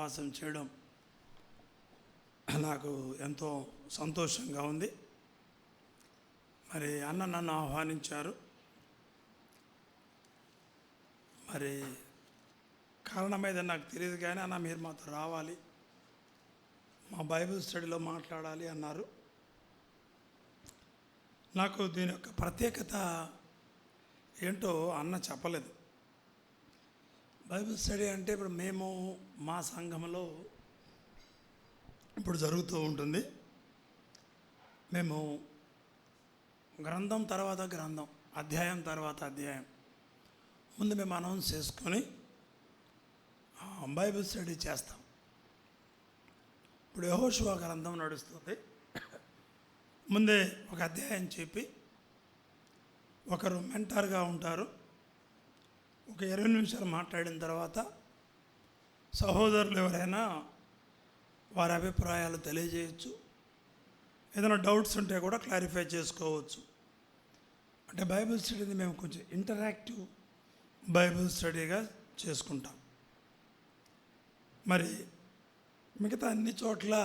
సహవాసం చేయడం నాకు ఎంతో సంతోషంగా ఉంది. మరి అన్న నన్ను ఆహ్వానించారు. మరి కారణం ఏదో నాకు తెలియదు కానీ, అన్న మీరు మాతో రావాలి, మా బైబిల్ స్టడీలో మాట్లాడాలి అన్నారు. నాకు దీని యొక్క ప్రత్యేకత ఏంటో అన్న చెప్పలేదు. బైబిల్ స్టడీ అంటే ఇప్పుడు మేము మా సంఘంలో ఇప్పుడు జరుగుతూ ఉంటుంది. మేము గ్రంథం తర్వాత గ్రంథం, అధ్యాయం తర్వాత అధ్యాయం ముందు మేము అనౌన్స్ చేసుకొని బైబిల్ స్టడీ చేస్తాం. ఇప్పుడు యెహోషువ గ్రంథం నడుస్తుంది. ముందే ఒక అధ్యాయం చెప్పి ఒకరు మెంటర్గా ఉంటారు. ఒక 20 నిమిషాలు మాట్లాడిన తర్వాత సహోదరులు ఎవరైనా వారి అభిప్రాయాలు తెలియజేయచ్చు. ఏదైనా డౌట్స్ ఉంటే కూడా క్లారిఫై చేసుకోవచ్చు. అంటే బైబిల్ స్టడీని మేము కొంచెం ఇంటరాక్టివ్ బైబిల్ స్టడీగా చేసుకుంటాం. మరి మిగతా అన్ని చోట్ల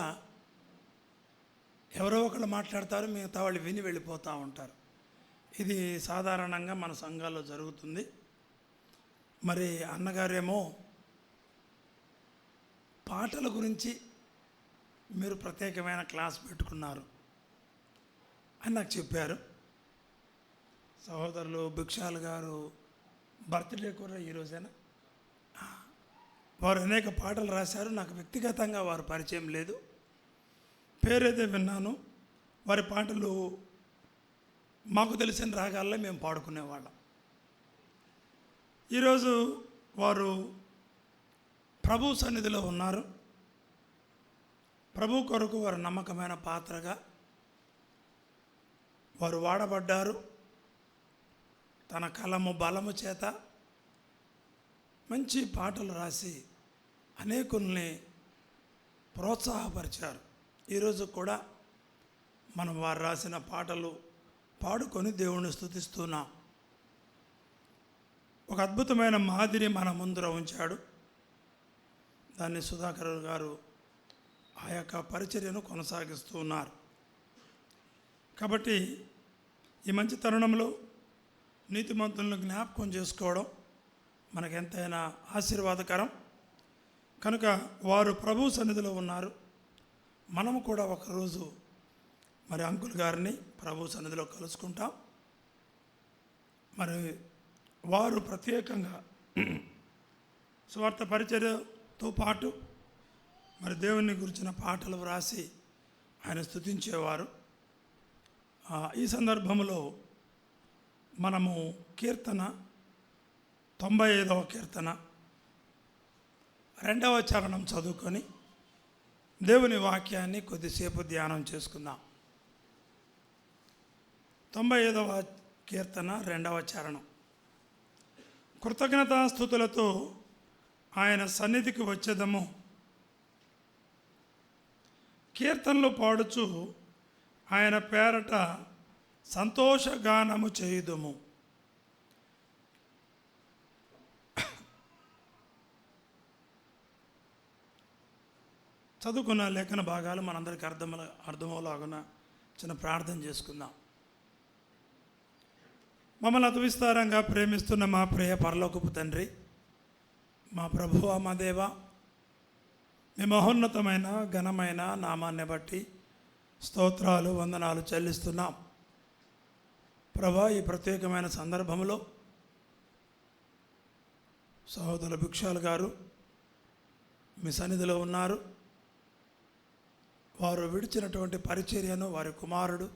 ఎవరో ఒకళ్ళు మాట్లాడతారు, మిగతా వాళ్ళు విని వెళ్ళిపోతూ ఉంటారు. ఇది సాధారణంగా మన సంఘాల్లో జరుగుతుంది. మరి అన్నగారేమో పాటల గురించి మీరు ప్రత్యేకమైన క్లాస్ పెట్టుకున్నారు అని నాకు చెప్పారు. సహోదరులు భిక్షాల్ గారు బర్త్డే కూడా ఈరోజేనా, వారు అనేక పాటలు రాశారు. నాకు వ్యక్తిగతంగా వారు పరిచయం లేదు, పేరైతే విన్నాను. వారి పాటలు మాకు తెలిసిన రాగాల్లో మేము పాడుకునేవాళ్ళం. ఈరోజు వారు ప్రభు సన్నిధిలో ఉన్నారు. ప్రభు కొరకు వారు నమ్మకమైన పాత్రగా వారు వాడబడ్డారు. తన కలము బలము చేత మంచి పాటలు రాసి అనేకుల్ని ప్రోత్సాహపరిచారు. ఈరోజు కూడా మనం వారు రాసిన పాటలు పాడుకొని దేవుణ్ణి స్తుతిస్తున్నాం. ఒక అద్భుతమైన మాదిరి మన ముందర ఉంచాడు. దాన్ని సుధాకర్ గారు ఆ యొక్క పరిచర్యను కొనసాగిస్తూ ఉన్నారు. కాబట్టి ఈ మంచి తరుణంలో నీతిమంతులను జ్ఞాపకం చేసుకోవడం మనకెంతైనా ఆశీర్వాదకరం. కనుక వారు ప్రభు సన్నిధిలో ఉన్నారు. మనము కూడా ఒకరోజు మరి అంకుల్ గారిని ప్రభు సన్నిధిలో కలుసుకుంటాం. మరి వారు ప్రత్యేకంగా స్వార్థ పరిచర్యతో పాటు మరి దేవుని గురించిన పాటలు వ్రాసి ఆయన స్తుతించేవారు. ఈ సందర్భంలో మనము కీర్తన 95వ కీర్తన 2వ చరణం చదువుకొని దేవుని వాక్యాన్ని కొద్దిసేపు ధ్యానం చేసుకుందాం. 95వ కీర్తన 2వ చరణం. కృతజ్ఞతాస్తుతులతో ఆయన సన్నిధికి వచ్చేదము, కీర్తనలు పాడుచు ఆయన పేరట సంతోషగానము చేయుదుము. చదువుకున్న లేఖన భాగాలు మనందరికీ అర్థమవులాగున చిన్న ప్రార్థన చేసుకుందాం. మమ్మల్ని అతి విస్తారంగా ప్రేమిస్తున్న మా ప్రియ పరలోకపు తండ్రి, మా ప్రభువా, మా దేవ, మీ మహోన్నతమైన ఘనమైన నామాన్ని బట్టి స్తోత్రాలు వందనాలు చెల్లిస్తున్నాం. ప్రభా, ఈ ప్రత్యేకమైన సందర్భంలో సహోదరుల భిక్షాల్ గారు మీ సన్నిధిలో ఉన్నారు. వారు విడిచినటువంటి పరిచర్యను వారి కుమారుడు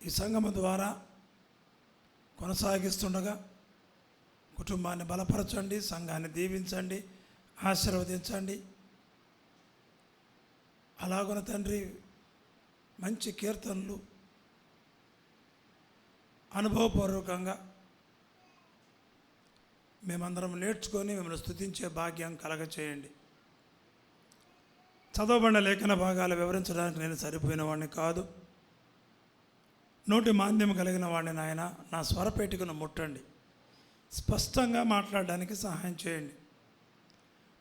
ఈ సంఘము ద్వారా కొనసాగిస్తుండగా కుటుంబాన్ని బలపరచండి, సంఘాన్ని దీవించండి, ఆశీర్వదించండి. అలాగున తండ్రి, మంచి కీర్తనలు అనుభవపూర్వకంగా మేమందరం నేర్చుకొని మిమ్మల్ని స్తుతించే భాగ్యం కలగచేయండి. చదవబడిన లేఖన భాగాలు వివరించడానికి నేను సరిపోయిన వాడిని కాదు. నోటి మాంద్యం కలిగిన వాడిని నాయన, నా స్వరపేటికను ముట్టండి, స్పష్టంగా మాట్లాడడానికి సహాయం చేయండి.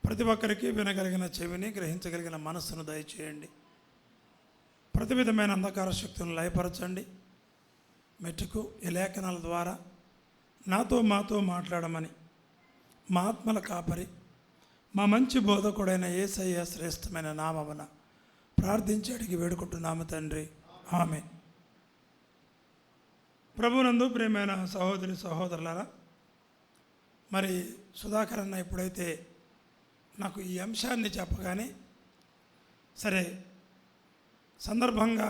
ప్రతి ఒక్కరికి వినగలిగిన చెవిని, గ్రహించగలిగిన మనస్సును దయచేయండి. ప్రతి విధమైన అంధకార శక్తులను లయపరచండి. మెట్టుకు ఈ లేఖనాల ద్వారా మాతో మాట్లాడమని మా ఆత్మల కాపరి, మా మంచి బోధకుడైన యేసయ్య శ్రేష్టమైన నామమున ప్రార్థించి అడిగి వేడుకుంటున్నాము తండ్రి, ఆమేన్. ప్రభునందు ప్రియమైన సహోదరి సహోదరులారా, మరి సుధాకర్ అన్న ఎప్పుడైతే నాకు ఈ అంశాన్ని చెప్పగానే సరే సందర్భంగా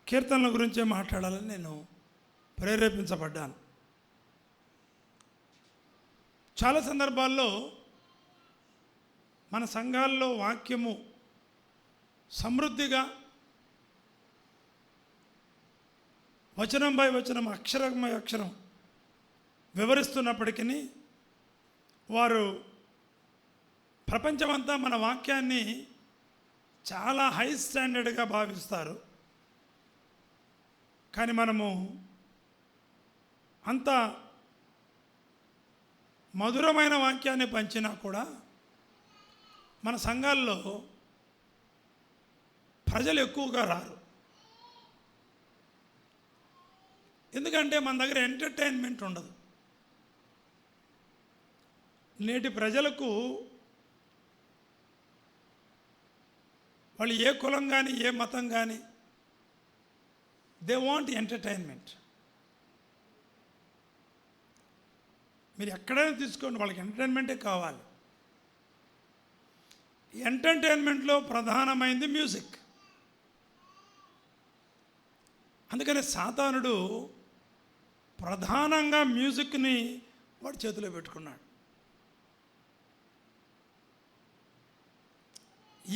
కీర్తనల గురించే మాట్లాడాలని నేను ప్రేరేపించబడ్డాను. చాలా సందర్భాల్లో మన సంఘాల్లో వాక్యము సమృద్ధిగా వచనం బై వచనం, అక్షరం బై అక్షరం వివరిస్తున్నప్పటికీ వారు ప్రపంచమంతా మన వాక్యాన్ని చాలా హై స్టాండర్డ్గా భావిస్తారు. కానీ మనము అంత మధురమైన వాక్యాన్ని పంచినా కూడా మన సంఘాల్లో ప్రజలు ఎక్కువగా రారు. ఎందుకంటే మన దగ్గర ఎంటర్టైన్మెంట్ ఉండదు. నేటి ప్రజలకు వాళ్ళు ఏ కులం కానీ ఏ మతం కానీ దే వాంట్ ఎంటర్టైన్మెంట్. మీరు ఎక్కడైనా తీసుకోండి, వాళ్ళకి ఎంటర్టైన్మెంటే కావాలి. ఎంటర్టైన్మెంట్లో ప్రధానమైనది మ్యూజిక్. అందుకని సాతానుడు ప్రధానంగా మ్యూజిక్ని వాడి చేతిలో పెట్టుకున్నాడు.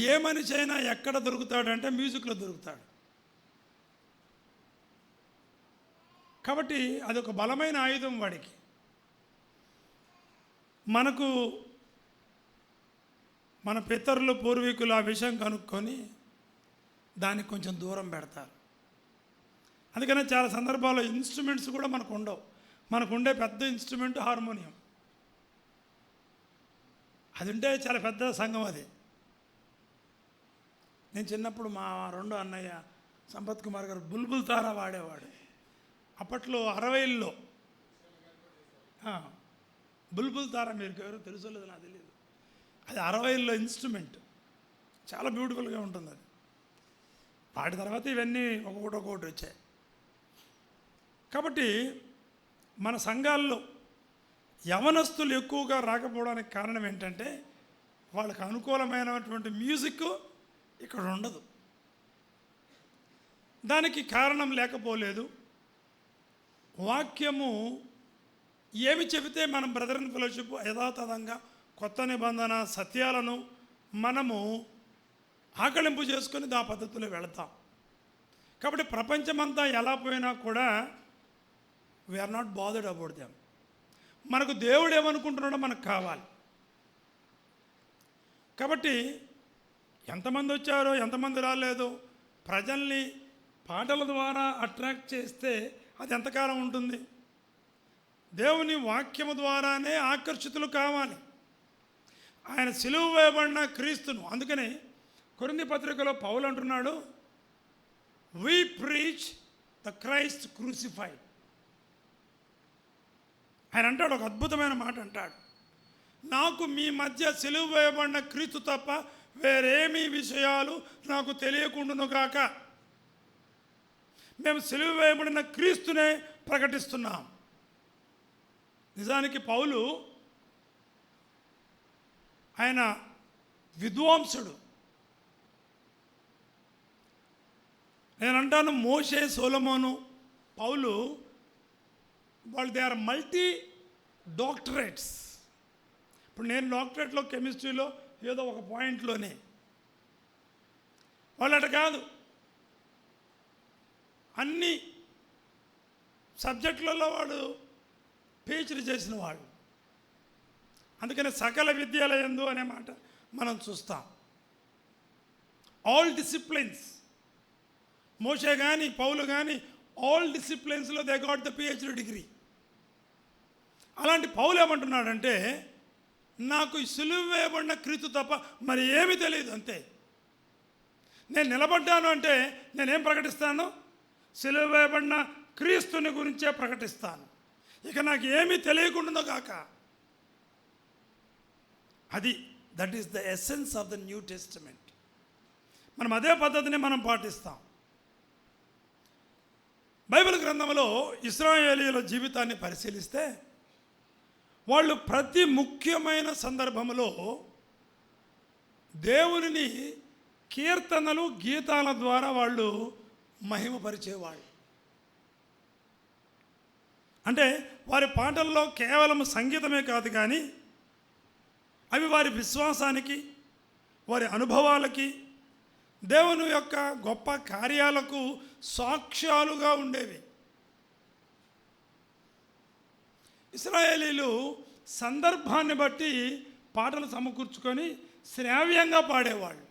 ఏ మనిషి అయినా ఎక్కడ దొరుకుతాడంటే మ్యూజిక్లో దొరుకుతాడు. కాబట్టి అదొక బలమైన ఆయుధం వాడికి. మనకు మన పితరులు పూర్వీకులు ఆ విషయం కనుక్కొని దానికి కొంచెం దూరం పెడతారు. అందుకనే చాలా సందర్భాల్లో ఇన్స్ట్రుమెంట్స్ కూడా మనకు ఉండవు. మనకు ఉండే పెద్ద ఇన్స్ట్రుమెంట్ హార్మోనియం. అది ఉంటే చాలా పెద్ద సంఘం అది. నేను చిన్నప్పుడు మా రెండో అన్నయ్య సంపత్ కుమార్ గారు బుల్బుల్ తారా వాడేవాడు. అప్పట్లో 60ల్లో బుల్బుల్ తారా మీరు ఎవరు తెలుసో లేదో నాకు తెలియదు. అది 60ల్లో ఇన్స్ట్రుమెంట్, చాలా బ్యూటిఫుల్గా ఉంటుంది అది. వాటి తర్వాత ఇవన్నీ ఒక్కొక్కటి వచ్చాయి. కాబట్టి మన సంఘాల్లో యవనస్తులు ఎక్కువగా రాకపోవడానికి కారణం ఏంటంటే వాళ్ళకి అనుకూలమైనటువంటి మ్యూజిక్ ఇక్కడ ఉండదు. దానికి కారణం లేకపోలేదు. వాక్యము ఏమి చెబితే మనం బ్రదర్ అండ్ ఫెలోషిప్ యథాతథంగా కొత్త నిబంధన సత్యాలను మనము ఆకలింపు చేసుకొని దా పద్ధతిలో వెళతాం. కాబట్టి ప్రపంచమంతా ఎలా పోయినా కూడా we are not bothered about them. మనకు దేవుడు ఏమనుకుంటున్నాడో మనకు కావాలి. కాబట్టి ఎంతమంది వచ్చారో ఎంతమంది రాలేదో ప్రజల్ని పాటల ద్వారా అట్రాక్ట్ చేస్తే అది ఎంతకాలం ఉంటుంది? దేవుని వాక్యము ద్వారానే ఆకర్షితులు కావాలి. ఆయన సిలువ వేయబడిన క్రీస్తును. అందుకని కొరింథీ పత్రికలో పౌలు అంటున్నాడు, we preach the Christ crucified. ఆయన అంటాడు, ఒక అద్భుతమైన మాట అంటాడు, నాకు మీ మధ్య సిలువ వేయబడిన క్రీస్తు తప్ప వేరేమీ విషయాలు నాకు తెలియకుండును గాక. మేము సిలువ వేయబడిన క్రీస్తునే ప్రకటిస్తున్నాం. నిజానికి పౌలు ఆయన విద్వాంసుడు. నేనంటాను మోషే, సొలొమోను, పౌలు వాళ్ళు దే ఆర్ మల్టీ డాక్టరేట్స్. ఇప్పుడు నేను డాక్టరేట్లో కెమిస్ట్రీలో ఏదో ఒక పాయింట్లోనే, వాళ్ళట కాదు, అన్ని సబ్జెక్టులలో వాడు పిహెచ్డి చేసిన వాడు. అందుకని సకల విద్యాలయందు అనే మాట మనం చూస్తాం. ఆల్ డిసిప్లిన్స్, మోషే కానీ పౌలు కానీ ఆల్ డిసిప్లిన్స్లో they got the PhD degree. అలాంటి పౌలు ఏమంటున్నాడంటే, నాకు సిలువ వేయబడిన క్రీస్తు తప్ప మరి ఏమీ తెలియదు, అంతే. నేను నిలబడ్డాను అంటే నేనేం ప్రకటిస్తాను? సిలువ వేయబడిన క్రీస్తుని గురించే ప్రకటిస్తాను. ఇక నాకు ఏమీ తెలియకుండా కాక. That is the essence of the new testament. మనం అదే పద్ధతిని మనం పాటిస్తాం. బైబిల్ గ్రంథంలో ఇశ్రాయేలీయుల జీవితాన్ని పరిశీలిస్తే వాళ్ళు ప్రతి ముఖ్యమైన సందర్భంలో దేవునిని కీర్తనలు, గీతాల ద్వారా వాళ్ళు మహిమపరిచేవాళ్ళు. అంటే వారి పాటల్లో కేవలం సంగీతమే కాదు, కానీ అవి వారి విశ్వాసానికి, వారి అనుభవాలకి, దేవుని యొక్క గొప్ప కార్యాలకు సాక్ష్యాలుగా ఉండేవి. ఇశ్రాయేలీలు సందర్భాన్ని బట్టి పాటలు సమకూర్చుకొని శ్రావ్యంగా పాడేవాళ్ళు.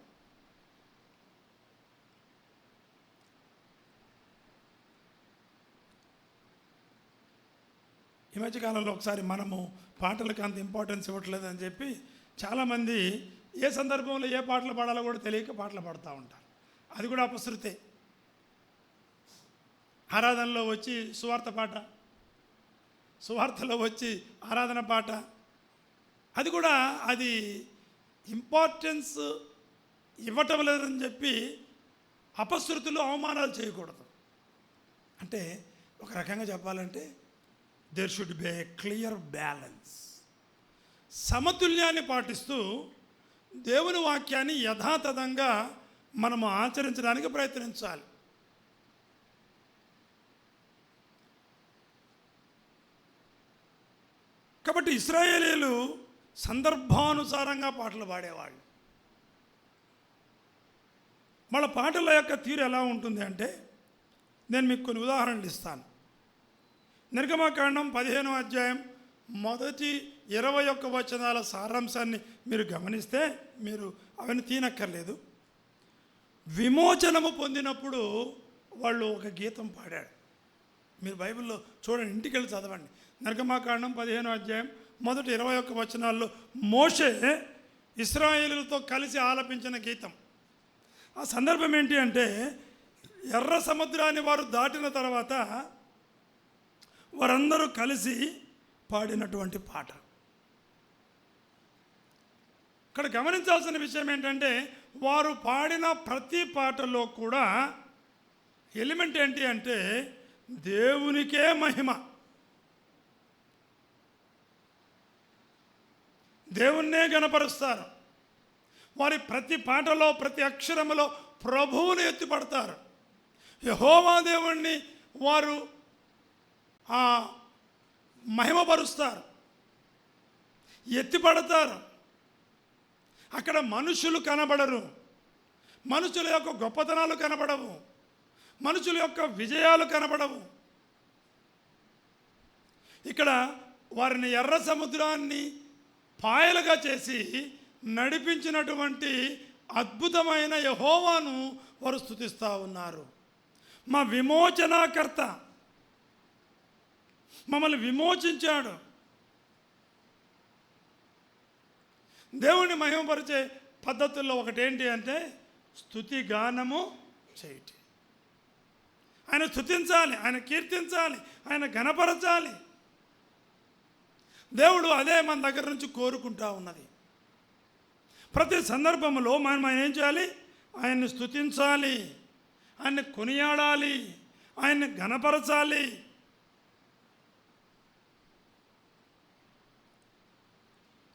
ఈ మధ్యకాలంలో ఒకసారి మనము పాటలకు అంత ఇంపార్టెన్స్ ఇవ్వట్లేదని చెప్పి చాలామంది ఏ సందర్భంలో ఏ పాటలు పాడాలో కూడా తెలియక పాటలు పాడుతూ ఉంటారు. అది కూడా అపశృతే. ఆరాధనలో వచ్చి సువార్త పాట, సువార్తలో వచ్చి ఆరాధన పాట, అది ఇంపార్టెన్స్ ఇవ్వటం లేదని చెప్పి అపశృతులు, అవమానాలు చేయకూడదు. అంటే ఒక రకంగా చెప్పాలంటే there should be a clear balance. సమతుల్యాన్ని పాటిస్తూ దేవుని వాక్యాన్ని యథాతథంగా మనము ఆచరించడానికి ప్రయత్నించాలి. కాబట్టి ఇశ్రాయేలీయులు సందర్భానుసారంగా పాటలు పాడేవాళ్ళు. వాళ్ళ పాటల యొక్క తీరు ఎలా ఉంటుంది అంటే, నేను మీకు కొన్ని ఉదాహరణలు ఇస్తాను. నిర్గమకాండం 15వ అధ్యాయం మొదటి 21 వచనాల సారాంశాన్ని మీరు గమనిస్తే, మీరు అవన్నీ తీనక్కర్లేదు. విమోచనము పొందినప్పుడు వాళ్ళు ఒక గీతం పాడాడు. మీరు బైబిల్లో చూడండి, ఇంటికి వెళ్ళి చదవండి. నిర్గమకాండం 15వ అధ్యాయం మొదటి 21 వచనాల్లో మోషే ఇశ్రాయేలులతో కలిసి ఆలపించిన గీతం. ఆ సందర్భం ఏంటి అంటే, ఎర్ర సముద్రాన్ని వారు దాటిన తర్వాత వారందరూ కలిసి పాడినటువంటి పాట. ఇక్కడ గమనించాల్సిన విషయం ఏంటంటే, వారు పాడిన ప్రతి పాటలో కూడా ఎలిమెంట్ ఏంటి అంటే దేవునికే మహిమ, దేవుణ్ణే గణపరుస్తారు. వారి ప్రతి పాటలో, ప్రతి అక్షరములో ప్రభువుని ఎత్తిపడతారు. యెహోవా దేవుణ్ణి వారు మహిమపరుస్తారు, ఎత్తిపడతారు. అక్కడ మనుషులు కనబడరు, మనుషుల యొక్క గొప్పతనాలు కనబడవు, మనుషుల యొక్క విజయాలు కనబడవు. ఇక్కడ వారిని ఎర్ర సముద్రాన్ని పాయలుగా చేసి నడిపించినటువంటి అద్భుతమైన యెహోవాను వారు స్తుతిస్తూ ఉన్నారు. మా విమోచనాకర్త మమ్మల్ని విమోచించాడు. దేవుని మహిమపరిచే పద్ధతుల్లో ఒకటేంటి అంటే స్తుతి గానము చేయటి. ఆయన స్తుతించాలి, ఆయన కీర్తించాలి, ఆయన ఘనపరచాలి. దేవుడు అదే మన దగ్గర నుంచి కోరుకుంటా ఉన్నది. ప్రతి సందర్భంలో మనం ఏం చేయాలి? ఆయన్ని స్తుతించాలి, ఆయన్ని కొనియాడాలి, ఆయన్ని ఘనపరచాలి.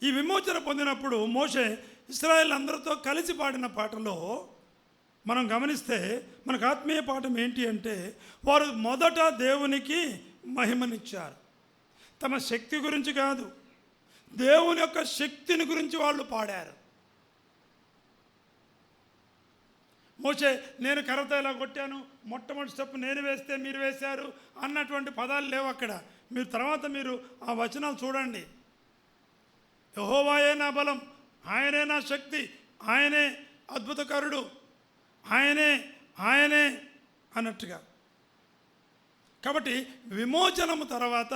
ఈ విమోచన పొందినప్పుడు మోషే ఇశ్రాయేల్ అందరితో కలిసి పాడిన పాటలో మనం గమనిస్తే మనకు ఆత్మీయ పాఠం ఏంటి అంటే, వారు మొదట దేవునికి మహిమనిచ్చారు. తమ శక్తి గురించి కాదు, దేవుని యొక్క శక్తిని గురించి వాళ్ళు పాడారు. మోషే నేను కర్రతో ఇలా కొట్టాను, మొట్టమొదటి స్టెప్ నేను వేస్తే మీరు వేశారు అన్నటువంటి పదాలు లేవు అక్కడ. మీరు తర్వాత ఆ వచనాలు చూడండి. యెహోవాయే నా బలం, ఆయనే నా శక్తి, ఆయనే అద్భుతకరుడు, ఆయనే అన్నట్టుగా. కాబట్టి విమోచనము తర్వాత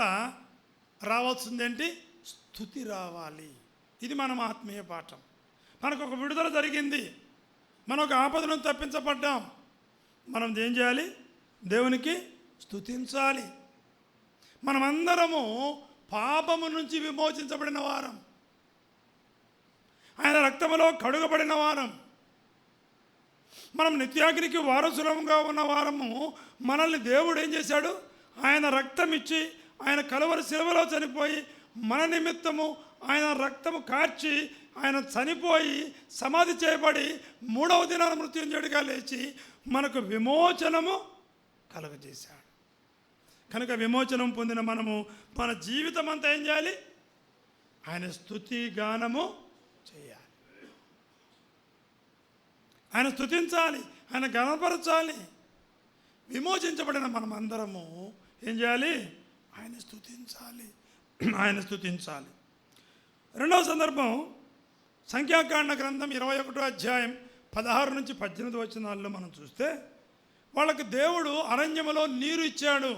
రావాల్సిందేంటి? స్తుతి రావాలి. ఇది మనం ఆత్మీయ పాఠం. మనకు ఒక విడుదల జరిగింది, మనం ఒక ఆపద నుంచి తప్పించబడ్డాం. మనం ఏం చేయాలి? దేవునికి స్తుతించాలి. మనమందరము పాపము నుంచి విమోచించబడిన వారం, ఆయన రక్తములో కడుగబడిన వారం, మనం నిత్యాగ్నికి వారసులంగా ఉన్న వారము. మనల్ని దేవుడు ఏం చేశాడు? ఆయన రక్తం ఇచ్చి, ఆయన కలువరి శిలువలో చనిపోయి మన నిమిత్తము ఆయన రక్తము కార్చి, ఆయన చనిపోయి సమాధి చేయబడి 3వ దినాన మృత్యుంజయుడిగా లేచి మనకు విమోచనము కలుగజేశాడు. కనుక విమోచనం పొందిన మనము మన జీవితం అంతా ఏం చేయాలి? ఆయన స్తుతి గానము చేయాలి, ఆయన స్తుతించాలి, ఆయన గణపరచాలి. విమోచించబడిన మనం అందరము ఏం చేయాలి? ఆయన స్తుతించాలి, ఆయన స్తుతించాలి. రెండవ సందర్భం సంఖ్యాకాండ గ్రంథం 21వ అధ్యాయం 16 నుంచి 18 వచనాల్లో మనం చూస్తే, వాళ్ళకి దేవుడు అరణ్యములో నీరు ఇచ్చాడు.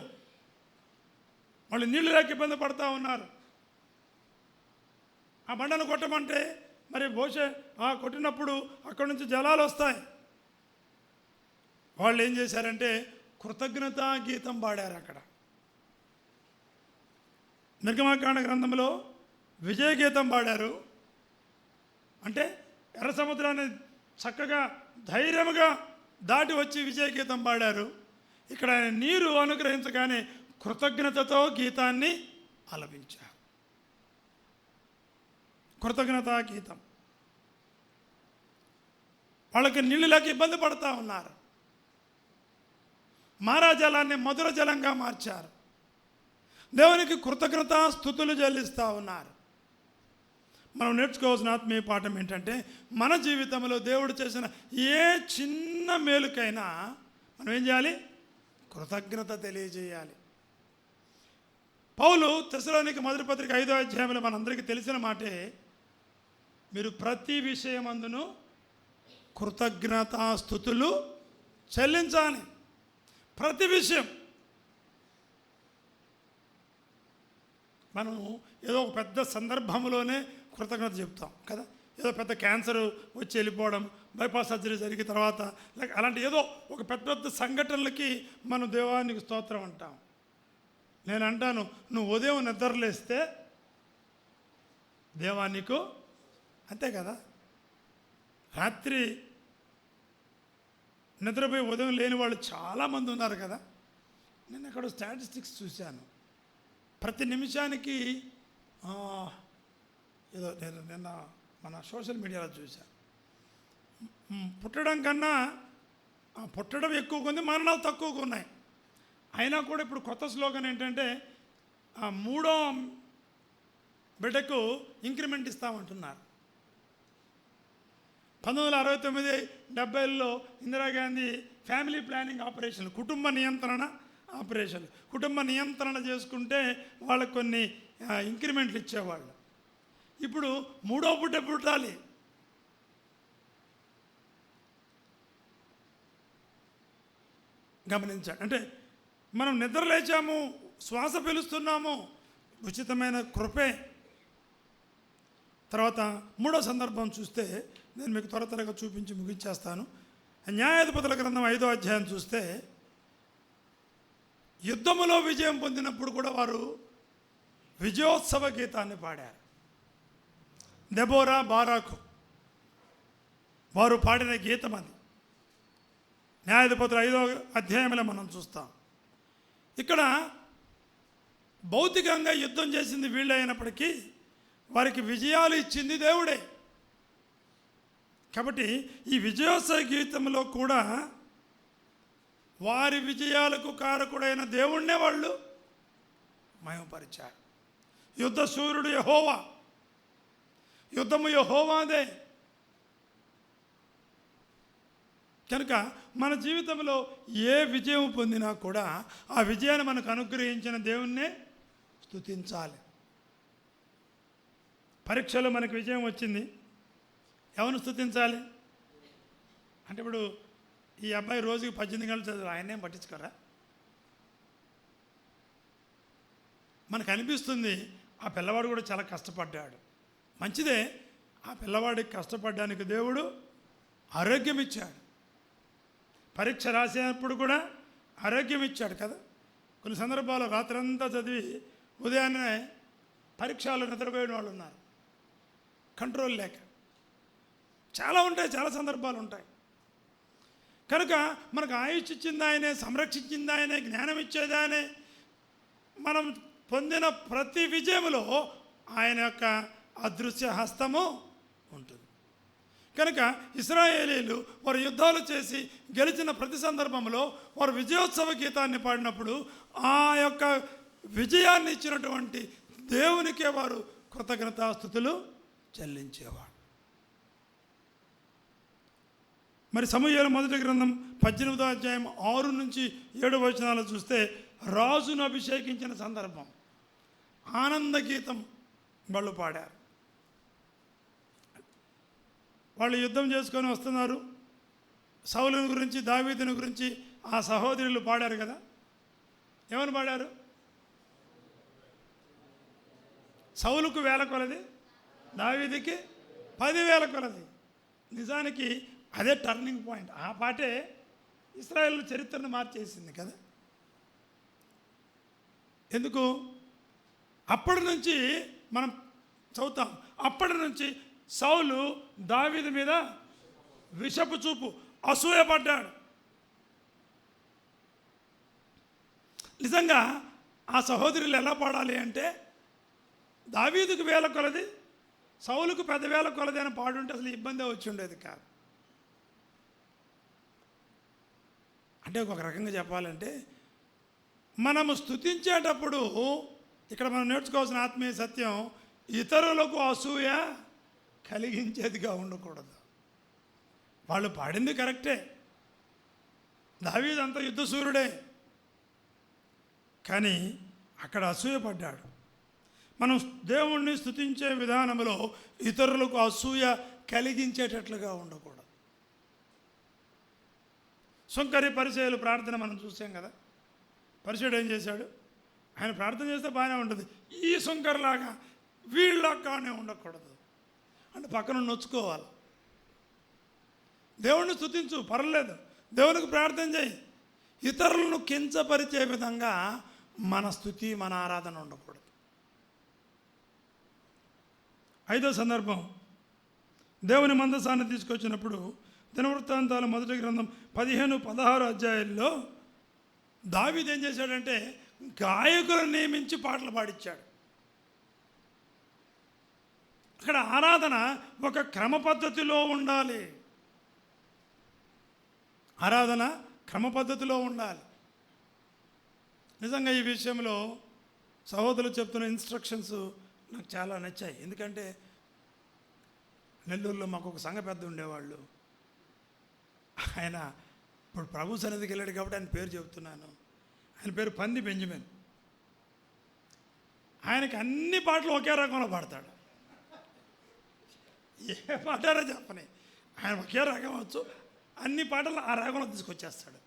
వాళ్ళు నీళ్ళు లేక ఇబ్బంది పడుతూ ఉన్నారు. ఆ బండను కొట్టమంటే మరి బహుశా కొట్టినప్పుడు అక్కడి నుంచి జలాలు వస్తాయి. వాళ్ళు ఏం చేశారంటే కృతజ్ఞతా గీతం పాడారు. అక్కడ నిర్గమకాండ గ్రంథంలో విజయ గీతం పాడారు. అంటే ఎర్ర సముద్రాన్ని చక్కగా ధైర్యంగా దాటి వచ్చి విజయ గీతం పాడారు. ఇక్కడ ఆయన నీరు అనుగ్రహించగానే కృతజ్ఞతతో గీతాన్ని ఆలపించారు. కృతజ్ఞతా గీతం. వాళ్ళకి నీళ్ళు లేక ఇబ్బంది పడుతూ ఉన్నారు. మారా జలాన్ని మధుర జలంగా మార్చారు. దేవునికి కృతజ్ఞతా స్తుతులు చెల్లిస్తూ ఉన్నారు. మనం నేర్చుకోవాల్సిన ఆత్మీయ పాఠం ఏంటంటే, మన జీవితంలో దేవుడు చేసిన ఏ చిన్న మేలుకైనా మనం ఏం చేయాలి? కృతజ్ఞత తెలియజేయాలి. పౌలు తెస్సలోనికీ మొదటి పత్రిక 5వ అధ్యాయంలో మనందరికీ తెలిసిన మాటే, మీరు ప్రతి విషయమందును కృతజ్ఞతా స్తుతులు చెల్లించాలి. ప్రతి విషయం. మనం ఏదో ఒక పెద్ద సందర్భంలోనే కృతజ్ఞత చెప్తాం కదా. ఏదో పెద్ద క్యాన్సర్ వచ్చి వెళ్ళిపోవడం, బైపాస్ సర్జరీ జరిగిన తర్వాత, లేక అలాంటి ఏదో ఒక పెద్ద పెద్ద సంఘటనలకి మనం దేవానికి స్తోత్రం అంటాం. నేను అంటాను, నువ్వు ఉదయం నిద్రలేస్తే దేవానికి అంతే కదా. రాత్రి నిద్రపోయి ఉదయం లేని వాళ్ళు చాలామంది ఉన్నారు కదా. నేను అక్కడ స్టాటిస్టిక్స్ చూశాను. ప్రతి నిమిషానికి ఏదో నేను నిన్న మన సోషల్ మీడియాలో చూశాను, పుట్టడం కన్నా పుట్టడం ఎక్కువగా ఉంది, మరణాలు తక్కువగా ఉన్నాయి. అయినా కూడా ఇప్పుడు కొత్త స్లోగన్ ఏంటంటే, 3వ బిడ్డకు ఇంక్రిమెంట్ ఇస్తామంటున్నారు. 1969-70ల్లో ఇందిరాగాంధీ ఫ్యామిలీ ప్లానింగ్ ఆపరేషన్లు, కుటుంబ నియంత్రణ ఆపరేషన్లు, కుటుంబ నియంత్రణ చేసుకుంటే వాళ్ళకు కొన్ని ఇంక్రిమెంట్లు ఇచ్చేవాళ్ళు. ఇప్పుడు 3వ బిడ్డ పుట్టాలి. గమనించండి. అంటే మనం నిద్ర లేచాము, శ్వాస పీలుస్తున్నాము, ఉచితమైన కృపే. తర్వాత 3వ సందర్భం చూస్తే, నేను మీకు త్వరగా చూపించి ముగించేస్తాను. న్యాయాధిపతుల గ్రంథం 5వ అధ్యాయం చూస్తే, యుద్ధములో విజయం పొందినప్పుడు కూడా వారు విజయోత్సవ గీతాన్ని పాడారు. దెబోరా, బారాకు వారు పాడిన గీతం అది. న్యాయాధిపతుల 5వ అధ్యాయంలో మనం చూస్తాం. ఇక్కడ భౌతికంగా యుద్ధం చేసింది వీళ్ళే అయినప్పటికీ వారికి విజయాలు ఇచ్చింది దేవుడే. కాబట్టి ఈ విజయోత్సవ గీతంలో కూడా వారి విజయాలకు కారకుడైన దేవుణ్ణే వాళ్ళు మహిమపరిచారు. యుద్ధ సూర్యుడు యెహోవా, యుద్ధము యెహోవాదే. కనుక మన జీవితంలో ఏ విజయం పొందినా కూడా ఆ విజయాన్ని మనకు అనుగ్రహించిన దేవుణ్ణే స్తుతించాలి. పరీక్షలో మనకు విజయం వచ్చింది, ఎవరిని స్తుతించాలి? అంటే ఇప్పుడు ఈ అబ్బాయి రోజుకి 18 గంటలు చదువు, ఆయన్నేం పట్టించుకోరా? మనకు అనిపిస్తుంది ఆ పిల్లవాడు కూడా చాలా కష్టపడ్డాడు, మంచిదే. ఆ పిల్లవాడికి కష్టపడడానికి దేవుడు ఆరోగ్యం ఇచ్చాడు. పరీక్ష రాసేటప్పుడు కూడా ఆరోగ్యం ఇచ్చాడు కదా. కొన్ని సందర్భాల్లో రాత్రంతా చదివి ఉదయాన్నే పరీక్షలు నిద్రపోయిన వాళ్ళు ఉన్నారు, కంట్రోల్ లేక. చాలా ఉంటాయి, చాలా సందర్భాలు ఉంటాయి. కనుక మనకు ఆయుష్ ఇచ్చింది ఆయనే, సంరక్షించింది ఆయనే, జ్ఞానం ఇచ్చేది ఆయనే. మనం పొందిన ప్రతి విజయములో ఆయన యొక్క అదృశ్య హస్తము ఉంటుంది. కనుక ఇశ్రాయేలీలు వారు యుద్ధాలు చేసి గెలిచిన ప్రతి సందర్భంలో వారు విజయోత్సవ గీతాన్ని పాడినప్పుడు ఆ యొక్క విజయాన్ని ఇచ్చినటువంటి దేవునికే వారు కృతజ్ఞతాస్తుతులు చెల్లించేవారు. మరి సమూయేలు మొదటి గ్రంథం 18వ అధ్యాయం 6 నుంచి 7 వచనాలు చూస్తే రాజును అభిషేకించిన సందర్భం, ఆనంద గీతం వాళ్ళు పాడారు. వాళ్ళు యుద్ధం చేసుకొని వస్తున్నారు. సౌలుని గురించి, దావీదుని గురించి ఆ సహోదరులు పాడారు కదా. ఏమని పాడారు? సౌలుకు 1000 కొలది, దావీదుకి 10,000 కొలది. నిజానికి అదే టర్నింగ్ పాయింట్. ఆ పాటే ఇశ్రాయేలు చరిత్రను మార్చేసింది కదా. ఎందుకు? అప్పటి నుంచి మనం చదువుతాం, అప్పటి నుంచి సౌలు దావీదు మీద విషపు చూపు, అసూయపడ్డాడు. నిజంగా ఆ సహోదరులు ఎలా పాడాలి అంటే, దావీదుకు 1000 కొలది, సౌలుకు 10,000 కొలది అని పాడుంటే అసలు ఇబ్బందే వచ్చి ఉండేది కాదు. అంటే ఒక రకంగా చెప్పాలంటే, మనము స్తుతించేటప్పుడు ఇక్కడ మనం నేర్చుకోవాల్సిన ఆత్మీయ సత్యం, ఇతరులకు అసూయ కలిగించేదిగా ఉండకూడదు. వాళ్ళు పాడింది కరెక్టే, దావీదు అంత యుద్ధసూరుడే, కానీ అక్కడ అసూయపడ్డాడు. మనం దేవుణ్ణి స్తుతించే విధానంలో ఇతరులకు అసూయ కలిగించేటట్లుగా ఉండకూడదు. సుంకరి పరిచయులు ప్రార్థన మనం చూసాం కదా. పరిచయుడు ఏం చేశాడు? ఆయన ప్రార్థన చేస్తే బాగానే ఉంటుంది, ఈ సుంకర్లాగా వీళ్ళకానే ఉండకూడదు అంటే పక్కన నొచ్చుకోవాలి. దేవుణ్ణి స్తుతించు, పర్లేదు, దేవునికి ప్రార్థన చేయి. ఇతరులను కించపరిచే విధంగా మన స్తుతి, మన ఆరాధన ఉండకూడదు. 5వ సందర్భం, దేవుని మందసాన్ని తీసుకొచ్చినప్పుడు దినవృత్తాంతాల మొదటి గ్రంథం 15-16 అధ్యాయాల్లో దావీదు ఏం చేశాడంటే గాయకులను నియమించి పాటలు పాడించాడు. అక్కడ ఆరాధన ఒక క్రమ పద్ధతిలో ఉండాలి. ఆరాధన క్రమ పద్ధతిలో ఉండాలి. నిజంగా ఈ విషయంలో సహోదరులు చెప్తున్న ఇన్స్ట్రక్షన్స్ నాకు చాలా నచ్చాయి. ఎందుకంటే నెల్లూరులో మాకు ఒక సంఘ పెద్ద ఉండేవాళ్ళు. ఆయన ఇప్పుడు ప్రభు సన్నిధికి వెళ్ళాడు కాబట్టి ఆయన పేరు చెబుతున్నాను. ఆయన పేరు పంది బెంజమిన్. ఆయనకి అన్ని పాటలు ఒకే రకంలో పాడతాడు. ఏ పాటారో చెప్పని, ఆయన ఒకే రకం వచ్చు, అన్ని పాటలు ఆ రాగంలో తీసుకొచ్చేస్తాడు.